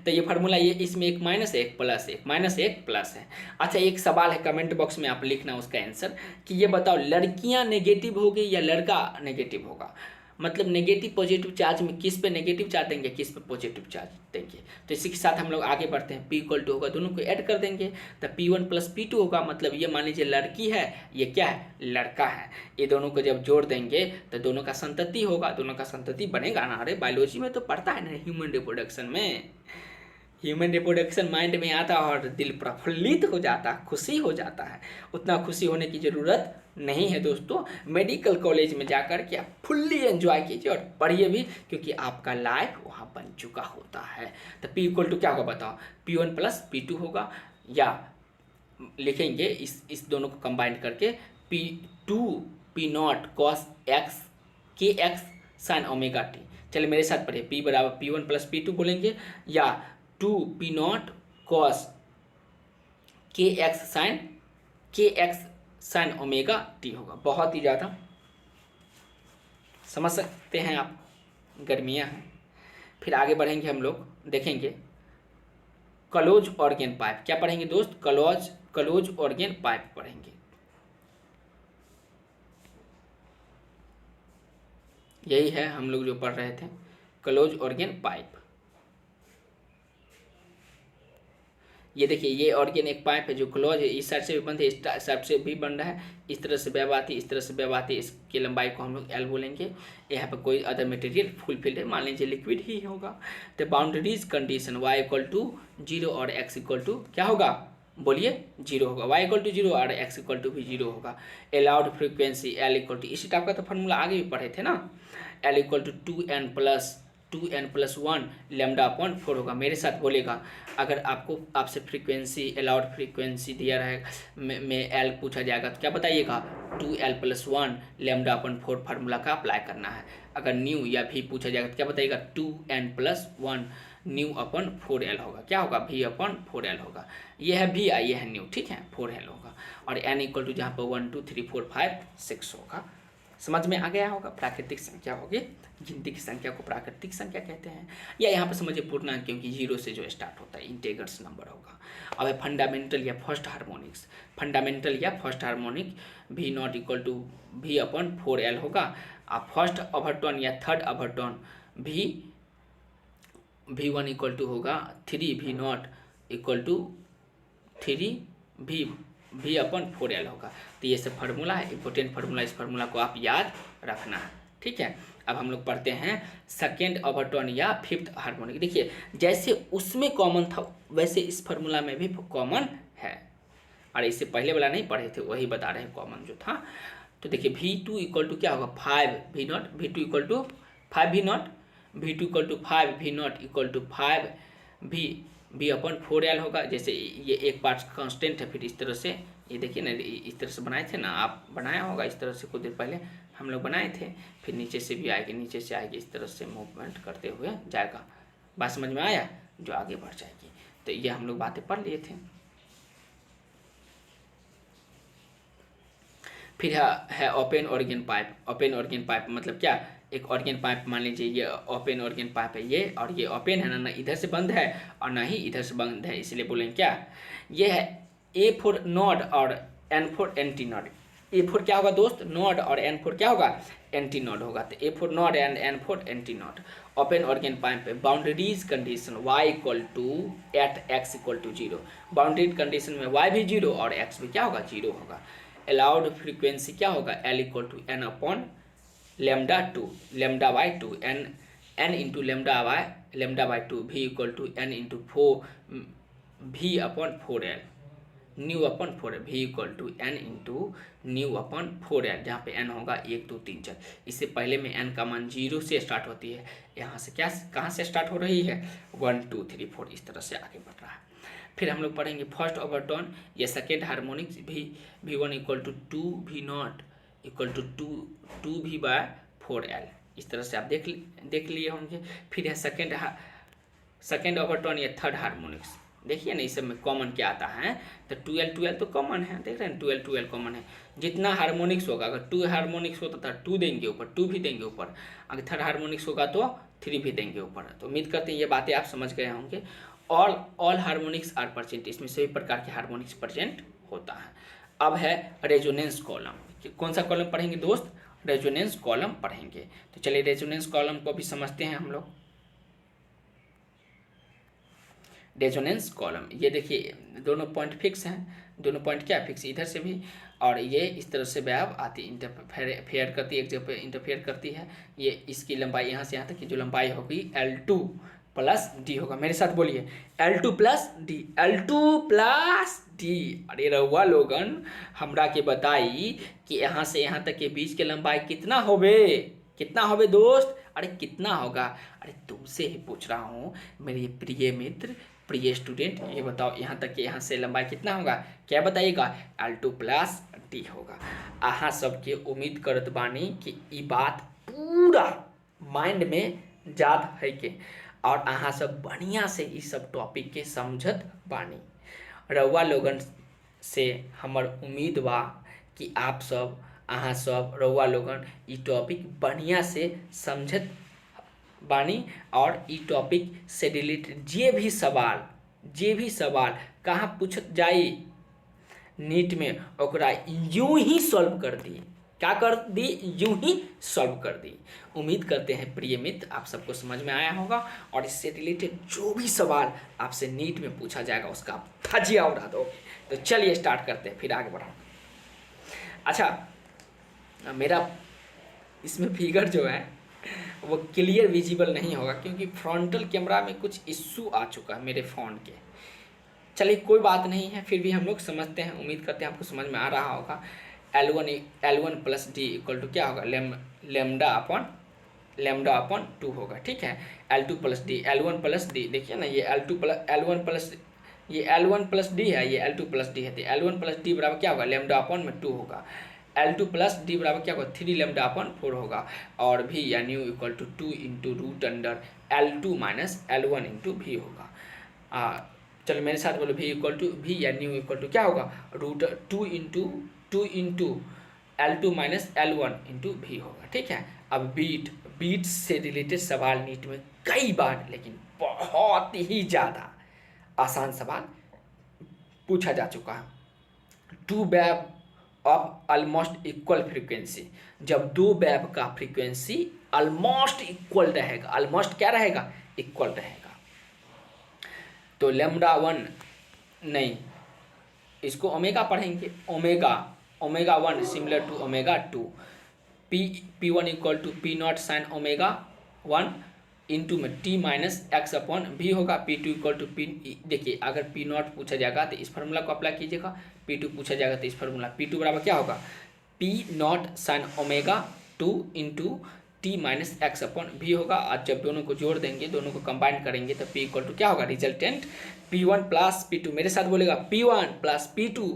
तो ये फार्मूला, ये इसमें एक माइनस है, एक प्लस है, एक माइनस है, एक प्लस है। अच्छा, एक सवाल है, कमेंट बॉक्स में आप लिखना उसका आंसर, कि ये बताओ लड़कियाँ नेगेटिव होगी या लड़का नेगेटिव होगा। मतलब नेगेटिव पॉजिटिव चार्ज में किस पे नेगेटिव चार्ज देंगे, किस पे पॉजिटिव चार्ज देंगे। तो इसी के साथ हम लोग आगे बढ़ते हैं। P इक्वल टू होगा, दोनों को ऐड कर देंगे तो P1 प्लस P2 होगा। मतलब ये मान लीजिए लड़की है, ये क्या है, लड़का है। ये दोनों को जब जोड़ देंगे तो दोनों का संतति होगा, दोनों का संतति बनेगा ना। अरे बायोलॉजी में तो पढ़ता है ना, ह्यूमन रिप्रोडक्शन में। ह्यूमन रिप्रोडक्शन माइंड में आता है और दिल प्रफुल्लित हो जाता है, खुशी हो जाता है। उतना खुशी होने की ज़रूरत नहीं है दोस्तों। मेडिकल कॉलेज में जाकर के आप फुल्ली एंजॉय कीजिए और पढ़िए भी, क्योंकि आपका लाइफ वहाँ बन चुका होता है। तो P इक्वल टू क्या होगा बताओ, P1 प्लस P2 होगा, या लिखेंगे इस दोनों को कंबाइन करके P2 P0 cos x kx sin omega t। चलिए मेरे साथ पढ़िए, P बराबर P1 प्लस P2 बोलेंगे, या 2 P0 cos kx sin omega t होगा। बहुत ही ज़्यादा समझ सकते हैं आप, गर्मियाँ हैं। फिर आगे बढ़ेंगे हम लोग, देखेंगे क्लोज ऑर्गेन पाइप। क्या पढ़ेंगे दोस्त, क्लोज ऑर्गेन पाइप पढ़ेंगे। यही है हम लोग जो पढ़ रहे थे, क्लोज ऑर्गेन पाइप। ये देखिए, ये ऑर्गेन एक पाइप है जो क्लोज है, इस साइड से भी बंद है, इस साइड से भी बंद है, इस तरह से वेव आती है, इस तरह से वेव आती है। इसकी लंबाई को हम लोग L बोलेंगे। यहाँ पर कोई अदर मटेरियल फुलफिल्ड है, मान लीजिए लिक्विड ही होगा। तो boundaries condition y equal to 0 और x इक्वल टू क्या होगा, बोलिए 0 होगा। y इक्वल टू 0 और x इक्वल टू भी 0 होगा। Allowed frequency L equal to, इसी टाइप का तो फॉर्मूला आगे भी पढ़े थे ना। L equal to 2n+1 lambda upon 4 होगा। मेरे साथ बोलेगा, अगर आपसे फ्रीक्वेंसी, अलाउड फ्रीक्वेंसी दिया रहेगा में L पूछा जाएगा तो क्या बताइएगा, 2l+1 लैम्डा अपॉन 4 फार्मूला का अप्लाई करना है। अगर न्यू या भी पूछा जाएगा तो क्या बताइएगा, 2n+1 न्यू अपॉन 4l होगा। क्या होगा, v अपॉन 4l होगा। ये है v, ये है न्यू, ठीक है, 4l होगा। और n इक्वल टू जहाँ पर 1 2 3 4 5 6 होगा। समझ में आ गया होगा। प्राकृतिक संख्या होगी, गिनती की संख्या को प्राकृतिक संख्या कहते हैं। या यहाँ पर समझिए पूर्णांक, क्योंकि 0 से जो स्टार्ट होता है, इंटीग्रल्स नंबर होगा। अब है फंडामेंटल या फर्स्ट हार्मोनिक्स। फंडामेंटल या first harmonic V0 equal to v upon 4l होगा। अब फर्स्ट ओवरटोन या third overtone V1 equal to होगा 3v0 equal to 3v upon 4l होगा। तो ये सब फार्मूला है, इंपॉर्टेंट फार्मूला। इस फार्मूला को आप याद रखना है, ठीक है। अब हम लोग पढ़ते हैं सेकेंड ओवरटोन या फिफ्थ हार्मोनिक। देखिए, जैसे उसमें कॉमन था वैसे इस फार्मूला में भी कॉमन है। और इससे पहले वाला नहीं पढ़े थे, वही बता रहे हैं कॉमन जो था। तो देखिए, V2 इक्वल टू क्या होगा, 5v0, V2 equal to 5v0, V2 equal to 5v0 equal to 5v upon 4l होगा। जैसे ये एक पार्ट कांस्टेंट है, फिर इस तरह से ये देखिए ना, इस तरह से बनाए थे ना, आप बनाया होगा इस तरह से, कुछ देर पहले हम लोग बनाए थे। फिर नीचे से भी आएगी, नीचे से आएगी, इस तरह से मूवमेंट करते हुए जाएगा। बात समझ में आया, जो आगे बढ़ जाएगी। तो ये हम लोग बातें पढ़ लिए थे। फिर है open organ pipe. Open organ pipe मतलब क्या, एक ऑर्गेन पाइप मान लीजिए ये ओपन ऑर्गेन पाइप है ये, और ये ओपन है ना इधर से बंद है और ना ही इधर से बंद है, इसलिए बोलेंगे क्या, ये है A4 नोड और N4 एंटी नोड। A4 क्या होगा दोस्त, नोड, और N4 क्या होगा, एंटी नोड होगा। तो A4 node and N4 anti node. Open organ pipe पे boundaries condition y equal to at x equal to 0। Boundary condition में y भी 0 और x भी क्या होगा, 0 होगा। अलाउड फ्रीक्वेंसी क्या होगा, L equal to n upon lambda 2 lambda by 2 n into lambda by 2 v equal to n into 4 v upon 4l nu upon 4l v equal to n into nu upon 4l, जहाँ पे n होगा 1 2 3 4। इससे पहले में n का मान 0 से start होती है, यहाँ से क्या कहाँ से स्टार्ट हो रही है, 1 2 3 4 इस तरह से आगे बढ़ रहा है। फिर हम लोग पढ़ेंगे फर्स्ट ओवरटोन या second harmonics V1 equal to 2v0 equal to 2v by 4l। इस तरह से आप देख लिए होंगे। फिर है सेकेंड ओवरटोन या थर्ड हार्मोनिक्स। देखिए ना, इस सब में कॉमन क्या आता है, तो 2l तो कॉमन है, देख रहे हैं 2l कॉमन है। जितना हार्मोनिक्स होगा, अगर 2 हार्मोनिक्स होता था 2 देंगे ऊपर, 2 भी देंगे ऊपर, अगर थर्ड हार्मोनिक्स होगा तो 3 भी देंगे ऊपर। तो उम्मीद करते हैं ये बातें आप समझ गए होंगे। ऑल हार्मोनिक्स आर प्रेजेंट, इसमें सभी प्रकार के हार्मोनिक्स प्रेजेंट होता है। अब है रेजोनेंस कॉलम। कौन सा कॉलम पढ़ेंगे दोस्त, रेजोनेंस कॉलम पढ़ेंगे। तो चलिए रेजोनेंस कॉलम को भी समझते हैं हम लोग। रेजोनेंस कॉलम, ये देखिए दोनों पॉइंट फिक्स हैं, दोनों पॉइंट क्या फिक्स, इधर से भी और ये इस तरह से वेव आती इंटरफेयर करती है, एक जगह पे इंटरफेयर करती है। ये इसकी लंबाई यहाँ से यहाँ तक की जो लंबाई होगी L2 प्लस डी होगा। मेरे साथ बोलिए L2 plus D, L2 plus D. अरे रहुआ लोगन हमरा के बताई कि यहाँ से यहाँ तक के बीच के लंबाई कितना होवे, कितना होवे दोस्त, अरे कितना होगा। अरे तुमसे ही पूछ रहा हूँ मेरे प्रिय मित्र, प्रिय स्टूडेंट, ये बताओ यहाँ तक के यहाँ से लंबाई कितना होगा, क्या बताइएगा, L2 प्लस डी होगा। अहाँ सबके उम्मीद करत बानी कि ई बात पूरा माइंड में याद है के और अहाँ सब बढ़िया से ई सब टॉपिक के समझत बानी। रउआ लोगन से हमर उम्मीद बा कि आप सब, अहाँ सब, रउआ लोगन ई टॉपिक बढ़िया से समझत बानी और ई टॉपिक से रिलेटेड जे भी सवाल कहाँ पूछत जाई नीट में, ओकरा यूं ही सॉल्व कर दी, क्या कर दी, यूं ही सॉल्व कर दी। उम्मीद करते हैं प्रिय मित्र आप सबको समझ में आया होगा और इससे रिलेटेड जो भी सवाल आपसे नीट में पूछा जाएगा उसका आप धजिया उड़ा दोगे। तो चलिए स्टार्ट करते हैं, फिर आगे बढ़ाओ। अच्छा, मेरा इसमें फिगर जो है वो क्लियर विजिबल नहीं होगा क्योंकि फ्रंटल कैमरा में कुछ इश्यू आ चुका है मेरे फ़ोन के। चलिए कोई बात नहीं है, फिर भी हम लोग समझते हैं, उम्मीद करते हैं आपको समझ में आ रहा होगा। L1 plus D equal to क्या होगा, लेमडा अपॉन 2 होगा, ठीक है। L2 plus D, L1 plus D, देखिए ना ये L1 प्लस, ये L1 प्लस डी है, ये L2 प्लस डी है, तो L1 प्लस डी बराबर क्या होगा, लेमडा अपॉन में 2 होगा। L2 प्लस डी बराबर क्या होगा, 3 लेमडा अपॉन 4 होगा। और भी या nu equal to 2 into root under L2 minus L1 into भी होगा। चलो मेरे साथ बोलो, भी इक्वल टू भी या न्यू इक्वल टू क्या होगा, root 2 into L2 minus L1 into भी होगा, ठीक है। अब बीट से रिलेटेड सवाल नीट में कई बार, लेकिन बहुत ही ज़्यादा आसान सवाल पूछा जा चुका है। Two wave of almost equal frequency, जब दो वेव का फ्रीक्वेंसी ऑलमोस्ट इक्वल रहेगा, ऑलमोस्ट क्या रहेगा, इक्वल रहेगा, तो लेमडा 1 नहीं, इसको ओमेगा पढ़ेंगे, omega 1 similar to omega 2, P1 equal to P0 sine omega 1 into में T माइनस एक्स अपॉन भी होगा। P2 इक्वल टू P, देखिए अगर P0 पूछा जाएगा तो इस फार्मूला को अप्लाई कीजिएगा, P2 पूछा जाएगा तो इस फार्मूला, P2 बराबर क्या होगा, P0 sine omega 2 into T minus x upon भी होगा। आज जब दोनों को जोड़ देंगे, दोनों को कंबाइन करेंगे तो P इक्वल टू क्या होगा, रिजल्टेंट P1 प्लस P2, मेरे साथ बोलेगा P1 plus P2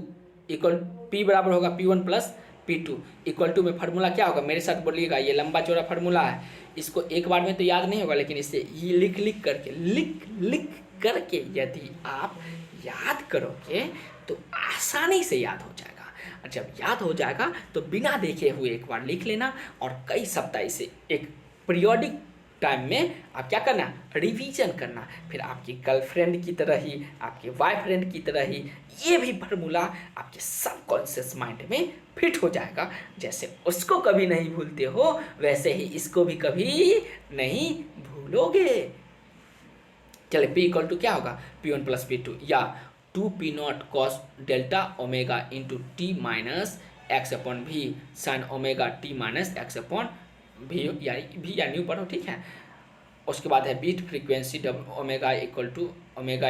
equal, P बराबर होगा P1 plus P2 equal to में फार्मूला क्या होगा, मेरे साथ बोलिएगा, ये लंबा चौड़ा फार्मूला है, इसको एक बार में तो याद नहीं होगा, लेकिन इसे ये लिख करके यदि आप याद करोगे तो आसानी से याद हो जाएगा। और जब याद हो जाएगा तो बिना देखे हुए एक बार लिख लेना और कई सप्ताह इसे एक पीरियोडिक टाइम में आप क्या करना, रिवीजन करना। फिर आपकी गर्लफ्रेंड की तरह ही, आपके बॉयफ्रेंड की तरह ही ये भी फार्मूला आपके सबकॉन्शियस माइंड में फिट हो जाएगा। जैसे उसको कभी नहीं भूलते हो वैसे ही इसको भी कभी नहीं भूलोगे। चले P इक्वल टू क्या होगा, P1 प्लस P2 या 2P0 cos delta omega into T minus x upon V sine omega T minus x upon V या न्यू पढ़ो, ठीक है। उसके बाद है बीट फ्रीक्वेंसी डब omega equal to omega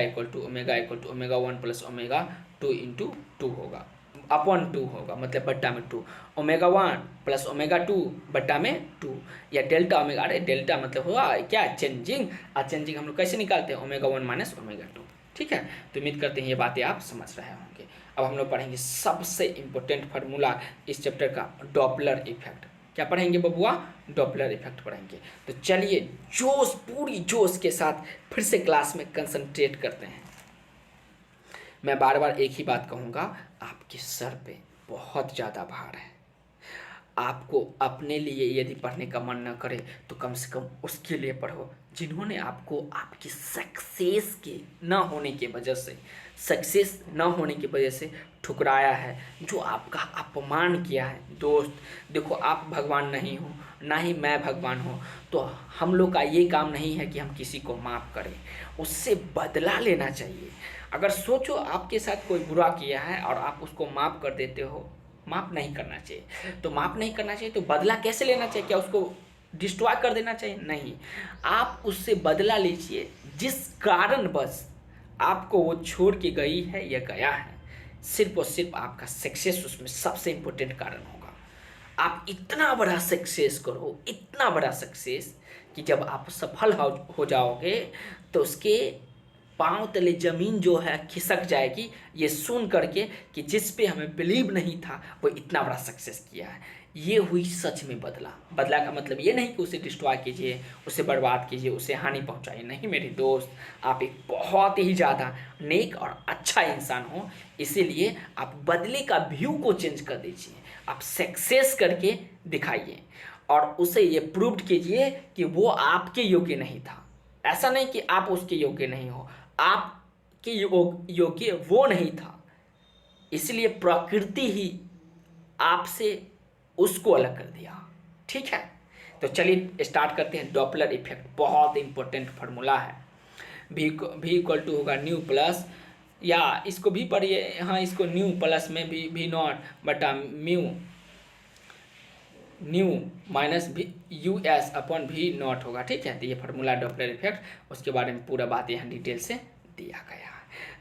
1 plus omega 2 into 2 होगा, अपॉन 2 होगा, मतलब बट्टा में 2, ओमेगा 1 प्लस ओमेगा 2 बट्टा में 2 या डेल्टा ओमेगा, अरे डेल्टा मतलब हुआ क्या, चेंजिंग, और चेंजिंग हम लोग कैसे निकालते हैं, ओमेगा 1 माइनस ओमेगा 2, ठीक है। तो उम्मीद करते हैं ये बातें आप समझ रहे होंगे। अब हम लोग पढ़ेंगे सबसे इम्पोर्टेंट फार्मूला इस चैप्टर का, डॉपलर इफेक्ट। क्या पढ़ेंगे बबुआ, डॉपलर इफेक्ट पढ़ेंगे। तो चलिए जोश, पूरी जोश के साथ फिर से क्लास में कंसंट्रेट करते हैं। मैं बार बार एक ही बात कहूँगा, आपके सर पे बहुत ज़्यादा भार है। आपको अपने लिए यदि पढ़ने का मन न करे तो कम से कम उसके लिए पढ़ो जिन्होंने आपको आपकी सक्सेस के न होने की वजह से सक्सेस न होने की वजह से ठुकराया है, जो आपका अपमान किया है। दोस्त देखो, आप भगवान नहीं हो, ना ही मैं भगवान हूँ, तो हम लोग का ये काम नहीं है कि हम किसी को माफ़ करें, उससे बदला लेना चाहिए। अगर सोचो आपके साथ कोई बुरा किया है और आप उसको माफ़ कर देते हो, माफ़ नहीं करना चाहिए। तो माफ़ नहीं करना चाहिए तो बदला कैसे लेना चाहिए? क्या उसको डिस्ट्रॉय कर देना चाहिए? नहीं, आप उससे बदला लीजिए जिस कारण बस आपको वो छोड़ के गई है या गया है, सिर्फ और सिर्फ आपका सक्सेस उसमें सबसे इम्पोर्टेंट कारण होगा। आप इतना बड़ा सक्सेस करो, इतना बड़ा सक्सेस कि जब आप सफल हो जाओगे तो उसके पांव तले जमीन जो है खिसक जाएगी, ये सुन करके कि जिस पे हमें बिलीव नहीं था वो इतना बड़ा सक्सेस किया है। ये हुई सच में बदला। बदला का मतलब ये नहीं कि उसे डिस्ट्रॉय कीजिए, उसे बर्बाद कीजिए, उसे हानि पहुंचाइए। नहीं मेरे दोस्त, आप एक बहुत ही ज़्यादा नेक और अच्छा इंसान हो, इसीलिए आप बदले का व्यू को चेंज कर दीजिए। आप सक्सेस करके दिखाइए और उसे ये प्रूव कीजिए कि वो आपके योग्य नहीं था। ऐसा नहीं कि आप उसके योग्य नहीं हो, आपके योग्य वो नहीं था, इसलिए प्रकृति ही आपसे उसको अलग कर दिया। ठीक है, तो चलिए स्टार्ट करते हैं। डॉपलर इफेक्ट बहुत इंपॉर्टेंट फार्मूला है। भी इक्वल टू होगा न्यू प्लस, या इसको भी पढ़िए, हाँ इसको न्यू प्लस में भी नॉट बटा म्यू न्यू माइनस भी यू एस अपॉन भी नॉट होगा। ठीक है, तो ये फार्मूला डॉपलर इफेक्ट, उसके बारे में पूरा बात यहाँ डिटेल से दिया गया है।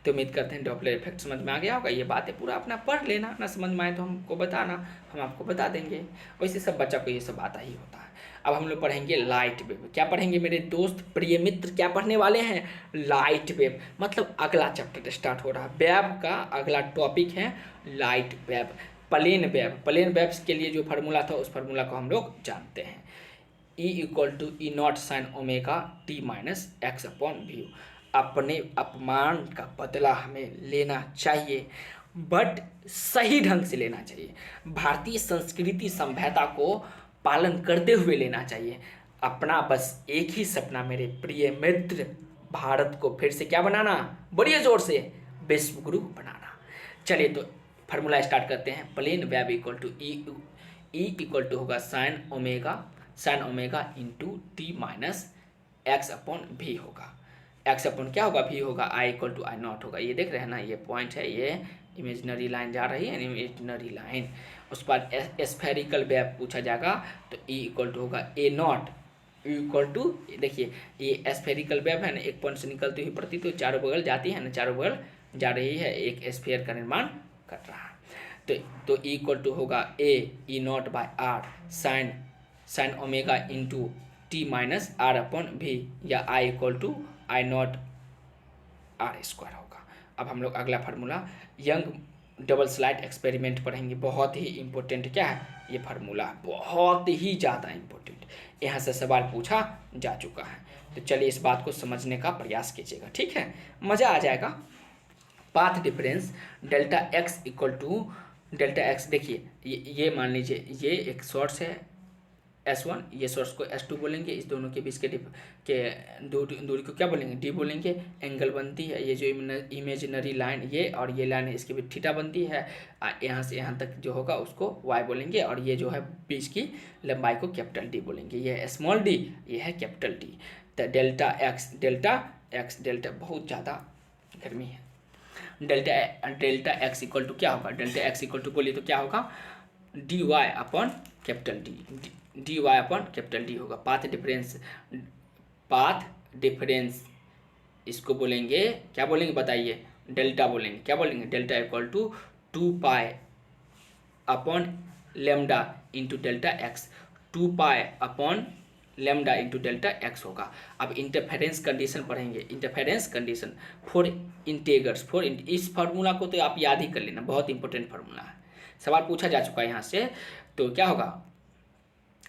तो उम्मीद करते हैं डॉपलर इफेक्ट समझ में आ गया होगा। ये बातें पूरा अपना पढ़ लेना, ना समझ में आए तो हमको बताना, हम आपको बता देंगे। वैसे सब बच्चा को ये सब आता ही होता है। अब हम लोग पढ़ेंगे लाइट वेव। क्या पढ़ेंगे मेरे दोस्त प्रिय मित्र? क्या पढ़ने वाले हैं? लाइट वेव, मतलब अगला चैप्टर स्टार्ट हो रहा है। वेव का अगला टॉपिक है light wave, plane wave. Plane waves के लिए जो फार्मूला था उस फार्मूला को हम लोग जानते हैं। E equal to e naught sine omega T minus x upon v. अपने अपमान का बदला हमें लेना चाहिए, बट सही ढंग से लेना चाहिए। भारतीय संस्कृति सभ्यता को पालन करते हुए लेना चाहिए। अपना बस एक ही सपना मेरे प्रिय मित्र, भारत को फिर से क्या बनाना? बड़े जोर से विश्व गुरु बनाना। चलिए तो फार्मूला स्टार्ट करते हैं। Plane wave equal to E equal to होगा sine omega into T minus x upon भी होगा। एक्स अपॉन क्या होगा? भी होगा। I equal to I naught होगा। ये देख रहे हैं ना, ये पॉइंट है, ये इमेजिनरी लाइन जा रही है, इमेजिनरी लाइन। उस पर स्फेरिकल वेव पूछा जाएगा तो ई इक्वल टू होगा ए नॉट इक्वल टू, देखिए ये स्फेरिकल वेव है ना, एक पॉइंट से निकलती हुई प्रति तो चारों बगल जाती है ना, चारों बगल जा रही है, एक स्फीयर का निर्माण कर रहा है। तो ई इक्वल टू होगा A E naught by R sine omega into T minus R upon V, या I equal to I naught R square होगा। अब हम लोग अगला formula Young double slit experiment पढ़ेंगे। बहुत ही इंपॉर्टेंट क्या है ये फार्मूला, बहुत ही ज़्यादा इंपॉर्टेंट, यहाँ से सवाल पूछा जा चुका है। तो चलिए इस बात को समझने का प्रयास कीजिएगा, ठीक है, मज़ा आ जाएगा। Path difference delta x equal to delta x, देखिए ये मान लीजिए ये एक सोर्स है S1, ये सोर्स को S2 बोलेंगे, इस दोनों के बीच के दूरी को क्या बोलेंगे? D बोलेंगे। एंगल बनती है, ये जो इमेजिनरी लाइन ये और ये लाइन है, इसके बीच थीटा बनती है। यहाँ से यहाँ तक जो होगा उसको Y बोलेंगे, और ये जो है बीच की लंबाई को कैपिटल D बोलेंगे। ये है स्मॉल d, ये है कैपिटल D। तो डेल्टा एक्स बहुत ज़्यादा गर्मी है। डेल्टा एक्स इक्वल टू क्या होगा? डेल्टा एक्स इक्वल टू बोलिए तो क्या होगा? D y upon capital d y upon capital d होगा। पाथ डिफरेंस इसको बोलेंगे, क्या बोलेंगे बताइए? डेल्टा बोलेंगे। क्या बोलेंगे? Delta equal to 2 pi upon lambda into delta x, 2 pi upon lambda into delta x होगा। अब इंटरफेरेंस कंडीशन पढ़ेंगे। इंटरफेरेंस कंडीशन फॉर इंटेगर्स, इस फार्मूला को तो आप याद ही कर लेना, बहुत इंपॉर्टेंट फार्मूला है, सवाल पूछा जा चुका है यहाँ से। तो क्या होगा?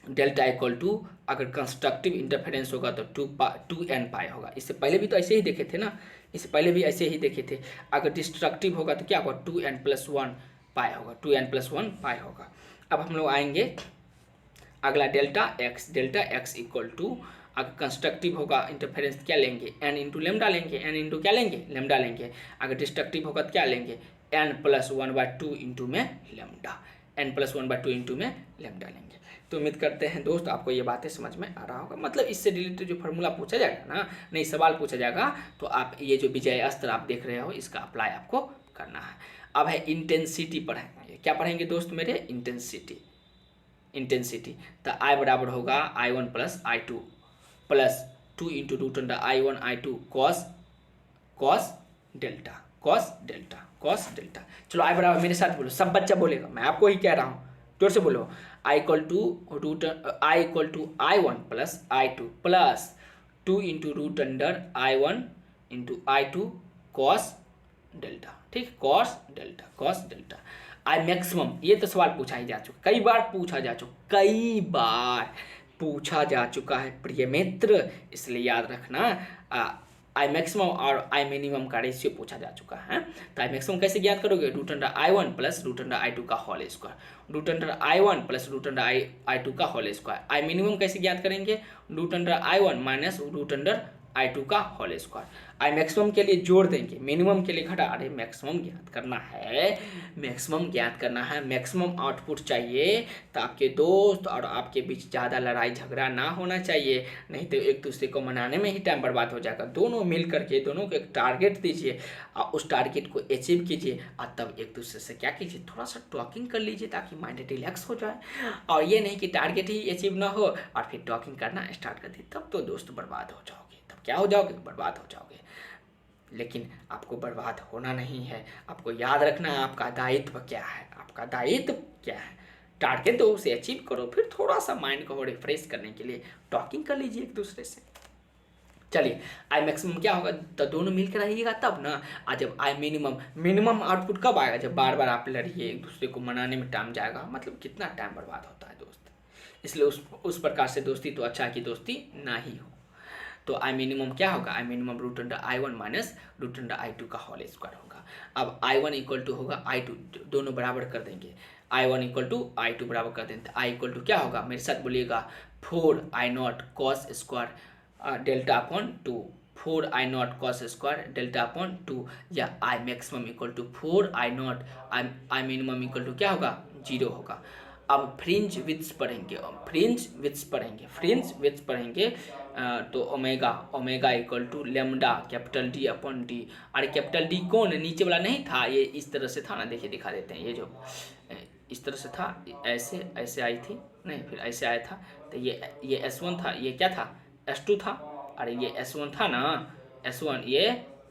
डेल्टा इक्वल टू, अगर कंस्ट्रक्टिव इंटरफेरेंस होगा तो 2n पाई होगा। इससे पहले भी तो ऐसे ही देखे थे ना, इससे पहले भी ऐसे ही देखे थे। अगर डिस्ट्रक्टिव होगा तो क्या होगा? 2n+1 पाई होगा, 2n+1 पाई होगा। अब हम लोग आएंगे अगला डेल्टा एक्स इक्वल टू अगर कंस्ट्रक्टिव होगा इंटरफेरेंस क्या लेंगे, एन इंटू लेमडा लेंगे, एन इंटू क्या लेंगे, लेमडा लेंगे। अगर डिस्ट्रक्टिव होगा तो क्या लेंगे, एन प्लस 1/2 इंटू में लेमडा, एन प्लस 1/2 इंटू में लेमडा लेंगे। तो उम्मीद करते हैं दोस्त आपको ये बातें समझ में आ रहा होगा। मतलब इससे रिलेटेड जो फार्मूला पूछा जाएगा ना, नहीं सवाल पूछा जाएगा, तो आप ये जो विजय अस्त्र आप देख रहे हो इसका अप्लाई आपको करना है। अब है इंटेंसिटी पढ़ेंगे। क्या पढ़ेंगे दोस्त मेरे, इंटेंसिटी। इंटेंसिटी तो आई बराबर होगा I1 plus I2 plus 2 into root under I1 I2 cos delta, cos delta, cos delta. चलो आई बराबर, मेरे साथ बोलो, सब बच्चा बोलेगा, मैं आपको ही कह रहा हूँ, जोर से बोलो। I equal to I1 plus I2 plus 2 into root under I1 into I2 cos delta, ठीक, cos delta, cos delta. I maximum, ये तो सवाल पूछा ही जा चुका, कई बार पूछा जा चुका, कई बार पूछा जा चुका है प्रिय मित्र, इसलिए याद रखना। आई मैक्सिमम और आई मिनिमम का रेशियो पूछा जा चुका है। तो आई मैक्सिमम कैसे ज्ञात करोगे, root under I1 plus root under I2 का whole square, root under I1 plus root under I2 का होल स्क्वायर। आई मिनिमम कैसे ज्ञात करेंगे, root under I1 minus root under I2 का होल स्क्वायर। आई मैक्सिमम के लिए जोड़ देंगे, मिनिमम के लिए घटा, अरे मैक्सिमम ज्ञात करना है, मैक्सिमम ज्ञात करना है, मैक्सिमम आउटपुट चाहिए। तो आपके दोस्त और आपके बीच ज़्यादा लड़ाई झगड़ा ना होना चाहिए, नहीं तो एक दूसरे को मनाने में ही टाइम बर्बाद हो जाएगा। दोनों मिल करके दोनों को एक टारगेट दीजिए और उस टारगेट को अचीव कीजिए, और तब एक दूसरे से क्या कीजिए, थोड़ा सा टॉकिंग कर लीजिए ताकि माइंड रिलैक्स हो जाए। और ये नहीं कि टारगेट ही अचीव ना हो और फिर टॉकिंग करना स्टार्ट कर दी, तब तो दोस्त बर्बाद हो जाओगे, तब क्या हो जाओगे, बर्बाद हो जाओगे। लेकिन आपको बर्बाद होना नहीं है, आपको याद रखना है आपका दायित्व क्या है, आपका दायित्व क्या है। टारगेट तो उसे अचीव करो, फिर थोड़ा सा माइंड को रिफ्रेश करने के लिए टॉकिंग कर लीजिए एक दूसरे से। चलिए, आई मैक्सिमम क्या होगा, तो दोनों मिलकर रहिएगा तब ना। आज जब आई मिनिमम, मिनिमम आउटपुट कब आएगा, जब बार बार आप लड़िए, एक दूसरे को मनाने में टाइम जाएगा, मतलब कितना टाइम बर्बाद होता है दोस्त। इसलिए उस प्रकार से दोस्ती तो अच्छा की दोस्ती ना ही हो। तो आई मिनिमम क्या होगा, I minimum root under I1 minus root under I2 का होल स्क्वायर होगा। अब I1 इक्वल टू होगा I2, दोनों बराबर कर देंगे, I1 इक्वल टू I2 बराबर कर देंगे। I इक्वल टू क्या होगा, मेरे साथ बोलिएगा, 4I0 cos square delta upon 2, 4I0 cos square delta upon 2, या I maximum equal to 4I0, I minimum equal to क्या होगा, 0 होगा। अब फ्रिंज विड्थ पढ़ेंगे, फ्रिंज विड्थ पढ़ेंगे, फ्रिंज विड्थ पढ़ेंगे। तो omega, omega equal to lambda capital D upon D। अरे कैपिटल D कौन, नीचे वाला नहीं था, ये इस तरह से था ना, देखिए दिखा देते हैं, ये जो इस तरह से था, ऐसे ऐसे आई थी, नहीं फिर ऐसे आया था, तो ये S1 था, ये क्या था, S2 था। अरे ये S1 था ना, S1, ये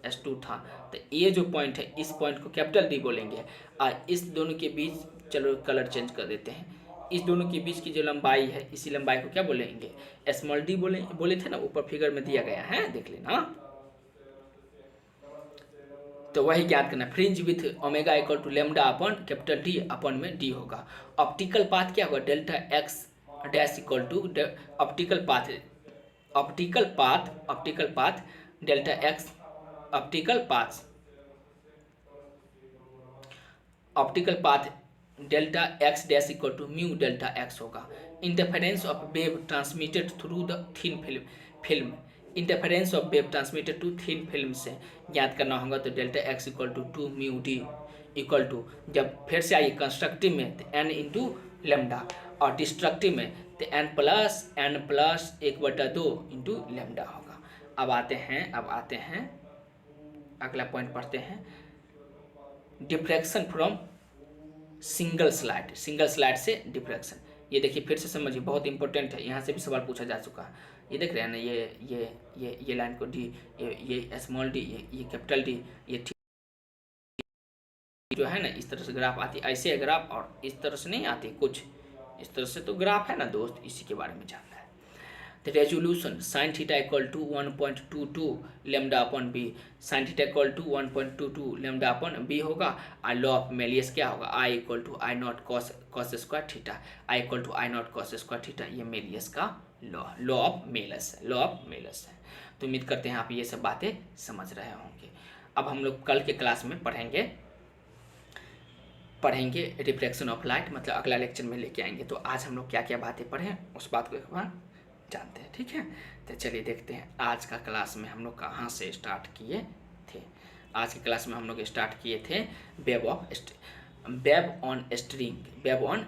S2 था। तो ये जो पॉइंट है, इस पॉइंट को कैपिटल D बोलेंगे, और इस दोनों के बीच, चलो कलर चेंज कर देते हैं, इस दोनों के बीच की जो लंबाई है, इसी लंबाई को क्या बोलेंगे, स्मॉल डी बोले थे ना, ऊपर फिगर में दिया गया है, देख लेना। तो वही ज्ञात करना, fringe width omega equal to lambda upon capital D upon में D होगा। ऑप्टिकल पाथ क्या होगा, delta X dash equal to optical path, optical path, optical path delta X, optical path, optical path delta X dash equal to mu delta x होगा। Interference of wave transmitted through the thin film, interference of wave transmitted to thin film से ज्ञात करना होगा। तो delta x equal to 2 mu d equal to, जब फिर से आइए कंस्ट्रक्टिव में तो एन इंटू लेमडा, और डिस्ट्रक्टिव में तो एन प्लस 1/2 इंटू लेमडा होगा। अब आते हैं अगला पॉइंट पढ़ते हैं, diffraction from single slide, single slide से डिफ्रैक्शन। ये देखिए फिर से समझिए, बहुत इंपॉर्टेंट है, यहाँ से भी सवाल पूछा जा चुका है। ये देख रहे हैं ना, ये लाइन को डी, ये स्मॉल डी, ये कैपिटल डी, ये जो है ना, इस तरह से ग्राफ आती है, ऐसे है ग्राफ, और इस तरह से नहीं आती कुछ, इस तरह से तो ग्राफ है ना दोस्त, इसी के बारे में जानना है। The resolution sin theta equal to 1.22 lambda upon b, sin theta equal to 1.22 lambda upon b होगा। और लॉ ऑफ मेलियस क्या होगा, I equal to I naught cos square theta, I equal to I naught cos square theta, ये Malus का law of Malus है, law of Malus है। तो उम्मीद करते हैं आप ये सब बातें समझ रहे होंगे। अब हम लोग कल के क्लास में पढ़ेंगे रिफ्लेक्शन ऑफ लाइट, मतलब अगला लेक्चर में लेके आएंगे। तो आज हम लोग क्या क्या बातें पढ़ें उस बात को एक बार जानते हैं। ठीक है, तो चलिए देखते हैं आज का क्लास में हम लोग कहाँ से स्टार्ट किए थे। आज की क्लास में हम लोग स्टार्ट किए थे वेब ऑन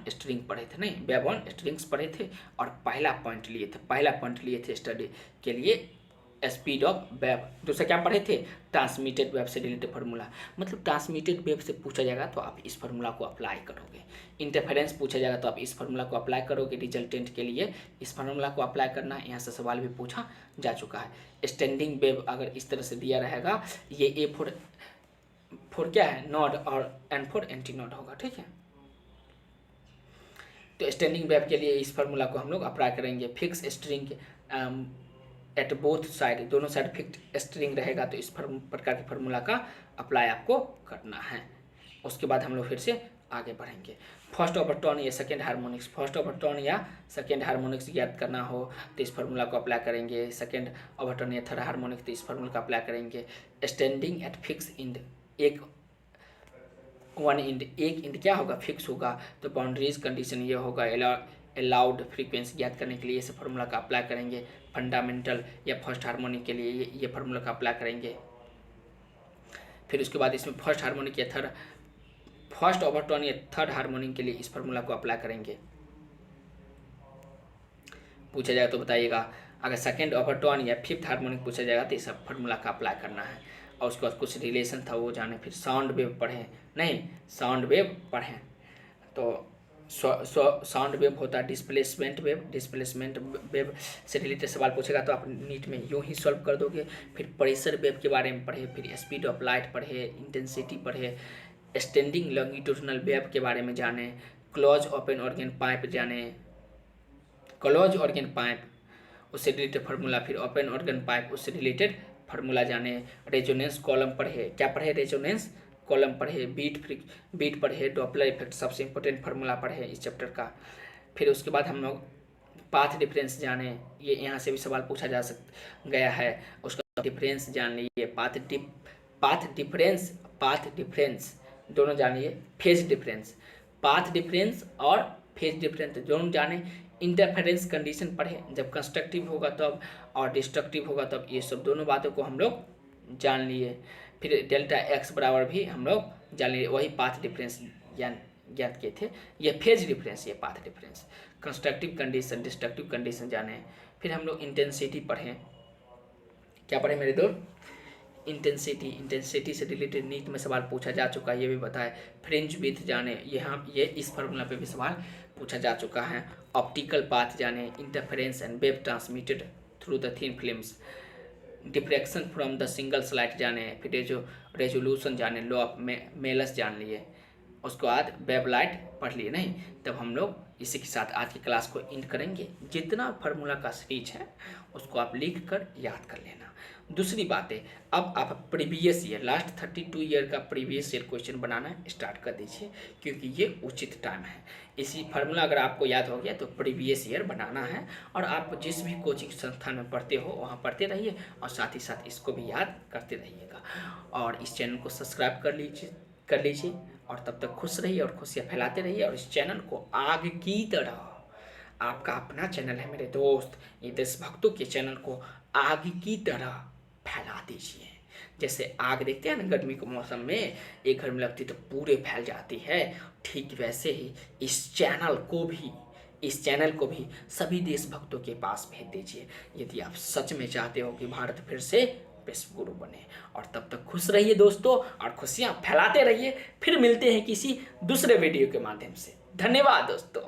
स्ट्रिंग पढ़े थे, नहीं वेब ऑन स्ट्रिंग्स पढ़े थे और पहला पॉइंट लिए थे स्टडी के लिए स्पीड ऑफ वेब। दूसरा क्या पढ़े थे, ट्रांसमिटेड वेब से रिलेटेड फार्मूला, मतलब ट्रांसमिटेड वेब से पूछा जाएगा तो आप इस फार्मूला को अप्लाई करोगे। इंटरफेरेंस पूछा जाएगा तो आप इस फार्मूला को अप्लाई करोगे। रिजल्टेंट के लिए इस फार्मूला को अप्लाई करना है, यहाँ से सवाल भी पूछा जा चुका है। स्टैंडिंग वेब अगर इस तरह से दिया रहेगा, ये ए फॉर क्या है, नोड, और एन फॉर एंटी नोड होगा। ठीक है, तो स्टैंडिंग वेब के लिए इस फार्मूला को हम लोग अप्लाई करेंगे। Fix string at both side, दोनों साइड फिक्स्ड स्ट्रिंग रहेगा तो इस प्रकार के फार्मूला का अप्लाई आपको करना है। उसके बाद हम लोग फिर से आगे बढ़ेंगे। फर्स्ट ऑफ टोन या second harmonics, first of tone या सेकेंड हार्मोनिक्स ज्ञात करना हो तो इस फार्मूला को अप्लाई करेंगे। सेकेंड ऑफ टोन या थर्ड हार्मोनिक्स तो इस फार्मूला का अप्लाई करेंगे। स्टैंडिंग एट फिक्स इंड, एक इंड क्या होगा, फिक्स होगा, तो बाउंड्रीज कंडीशन ये होगा। अलाउड फ्रीक्वेंसी ज्ञात करने के लिए इस फार्मूला का अप्लाई करेंगे। फंडामेंटल या फर्स्ट हार्मोनिक के लिए ये फार्मूला का अप्लाई करेंगे। फिर उसके बाद इसमें फर्स्ट हार्मोनिक या फर्स्ट ओवरटोन या थर्ड हार्मोनिक के लिए इस फार्मूला को अप्लाई करेंगे। पूछा जाए तो बताइएगा। अगर सेकेंड ओवरटोन या फिफ्थ हार्मोनिक पूछा जाएगा तो इस फार्मूला का अप्लाई करना है। और उसके बाद कुछ रिलेशन था वो जाने। फिर साउंड वेव पढ़ें, नहीं साउंड वेव पढ़ें तो साउंड वेव होता है डिस्प्लेसमेंट वेव से रिलेटेड सवाल पूछेगा तो आप नीट में यूँ ही सॉल्व कर दोगे। फिर प्रेशर वेव के बारे में पढ़े, फिर स्पीड ऑफ लाइट पढ़े, इंटेंसिटी पढ़े, स्टैंडिंग लॉन्गिट्यूडनल वेव के बारे में जाने, क्लोज ओपन ऑर्गन पाइप जाने, क्लोज ऑर्गन पाइप उससे रिलेटेड फार्मूला, फिर ओपन ऑर्गन पाइप उससे रिलेटेड फार्मूला जाने। रेजोनेंस कॉलम पढ़े, क्या पढ़े, रेजोनेंस कॉलम पढ़े, बीट पढ़े, डॉपलर इफेक्ट सबसे इंपॉर्टेंट फार्मूला पढ़े इस चैप्टर का। फिर उसके बाद हम लोग पाथ डिफरेंस जाने, ये यहाँ से भी सवाल पूछा जा गया है, उसका डिफरेंस जान लीजिए। पाथ डिफरेंस दोनों जानिए। फेज डिफरेंस, पाथ डिफरेंस और फेज डिफरेंस दोनों जाने। इंटरफेरेंस कंडीशन पढ़े, जब कंस्ट्रक्टिव होगा तब और डिस्ट्रक्टिव होगा तब, ये सब दोनों बातों को हम लोग जान लिए। फिर डेल्टा एक्स बराबर भी हम लोग जान लिए, वही पाथ डिफरेंस ज्ञात किए थे। ये फेज डिफरेंस, ये path difference. Constructive condition, destructive condition जाने। फिर हम लोग इंटेंसिटी पढ़ें, क्या पढ़े मेरे दोस्त, इंटेंसिटी से रिलेटेड नीट में सवाल पूछा जा चुका है, ये भी बताए। फ्रिंज विड्थ जाने, ये इस फार्मूला पे भी सवाल पूछा जा चुका है। ऑप्टिकल पाथ जाने, interference and wave transmitted through the thin films, diffraction from the single slight जाने। फिर रेजोल्यूशन जाने, लॉ ऑफ मेलस जान लिए। उसके बाद वेब लाइट पढ़ लिए, नहीं तब हम लोग इसी के साथ आज की क्लास को एंड करेंगे। जितना फार्मूला का सीरीज है उसको आप लिख कर याद कर लेना। दूसरी बात है, अब आप प्रीवियस ईयर, लास्ट 32 ईयर का प्रीवियस ईयर क्वेश्चन बनाना स्टार्ट कर दीजिए, क्योंकि ये उचित टाइम है। इसी फार्मूला अगर आपको याद हो गया तो प्रीवियस ईयर बनाना है, और आप जिस भी कोचिंग संस्थान में पढ़ते हो वहाँ पढ़ते रहिए और साथ ही साथ इसको भी याद करते रहिएगा। और इस चैनल को सब्सक्राइब कर लीजिए और तब तक खुश रहिए और खुशियाँ फैलाते रहिए। और इस चैनल को आग की तरह, आपका अपना चैनल है मेरे दोस्त, ये देशभक्तों के चैनल को आग की तरह फैला दीजिए। जैसे आग देखते हैं ना गर्मी के मौसम में, एक घर में लगती तो पूरे फैल जाती है, ठीक वैसे ही इस चैनल को भी सभी देशभक्तों के पास भेज दीजिए, यदि आप सच में चाहते हो कि भारत फिर से विश्व गुरु बने। और तब तक खुश रहिए दोस्तों और खुशियाँ फैलाते रहिए। फिर मिलते हैं किसी दूसरे वीडियो के माध्यम से। धन्यवाद दोस्तों।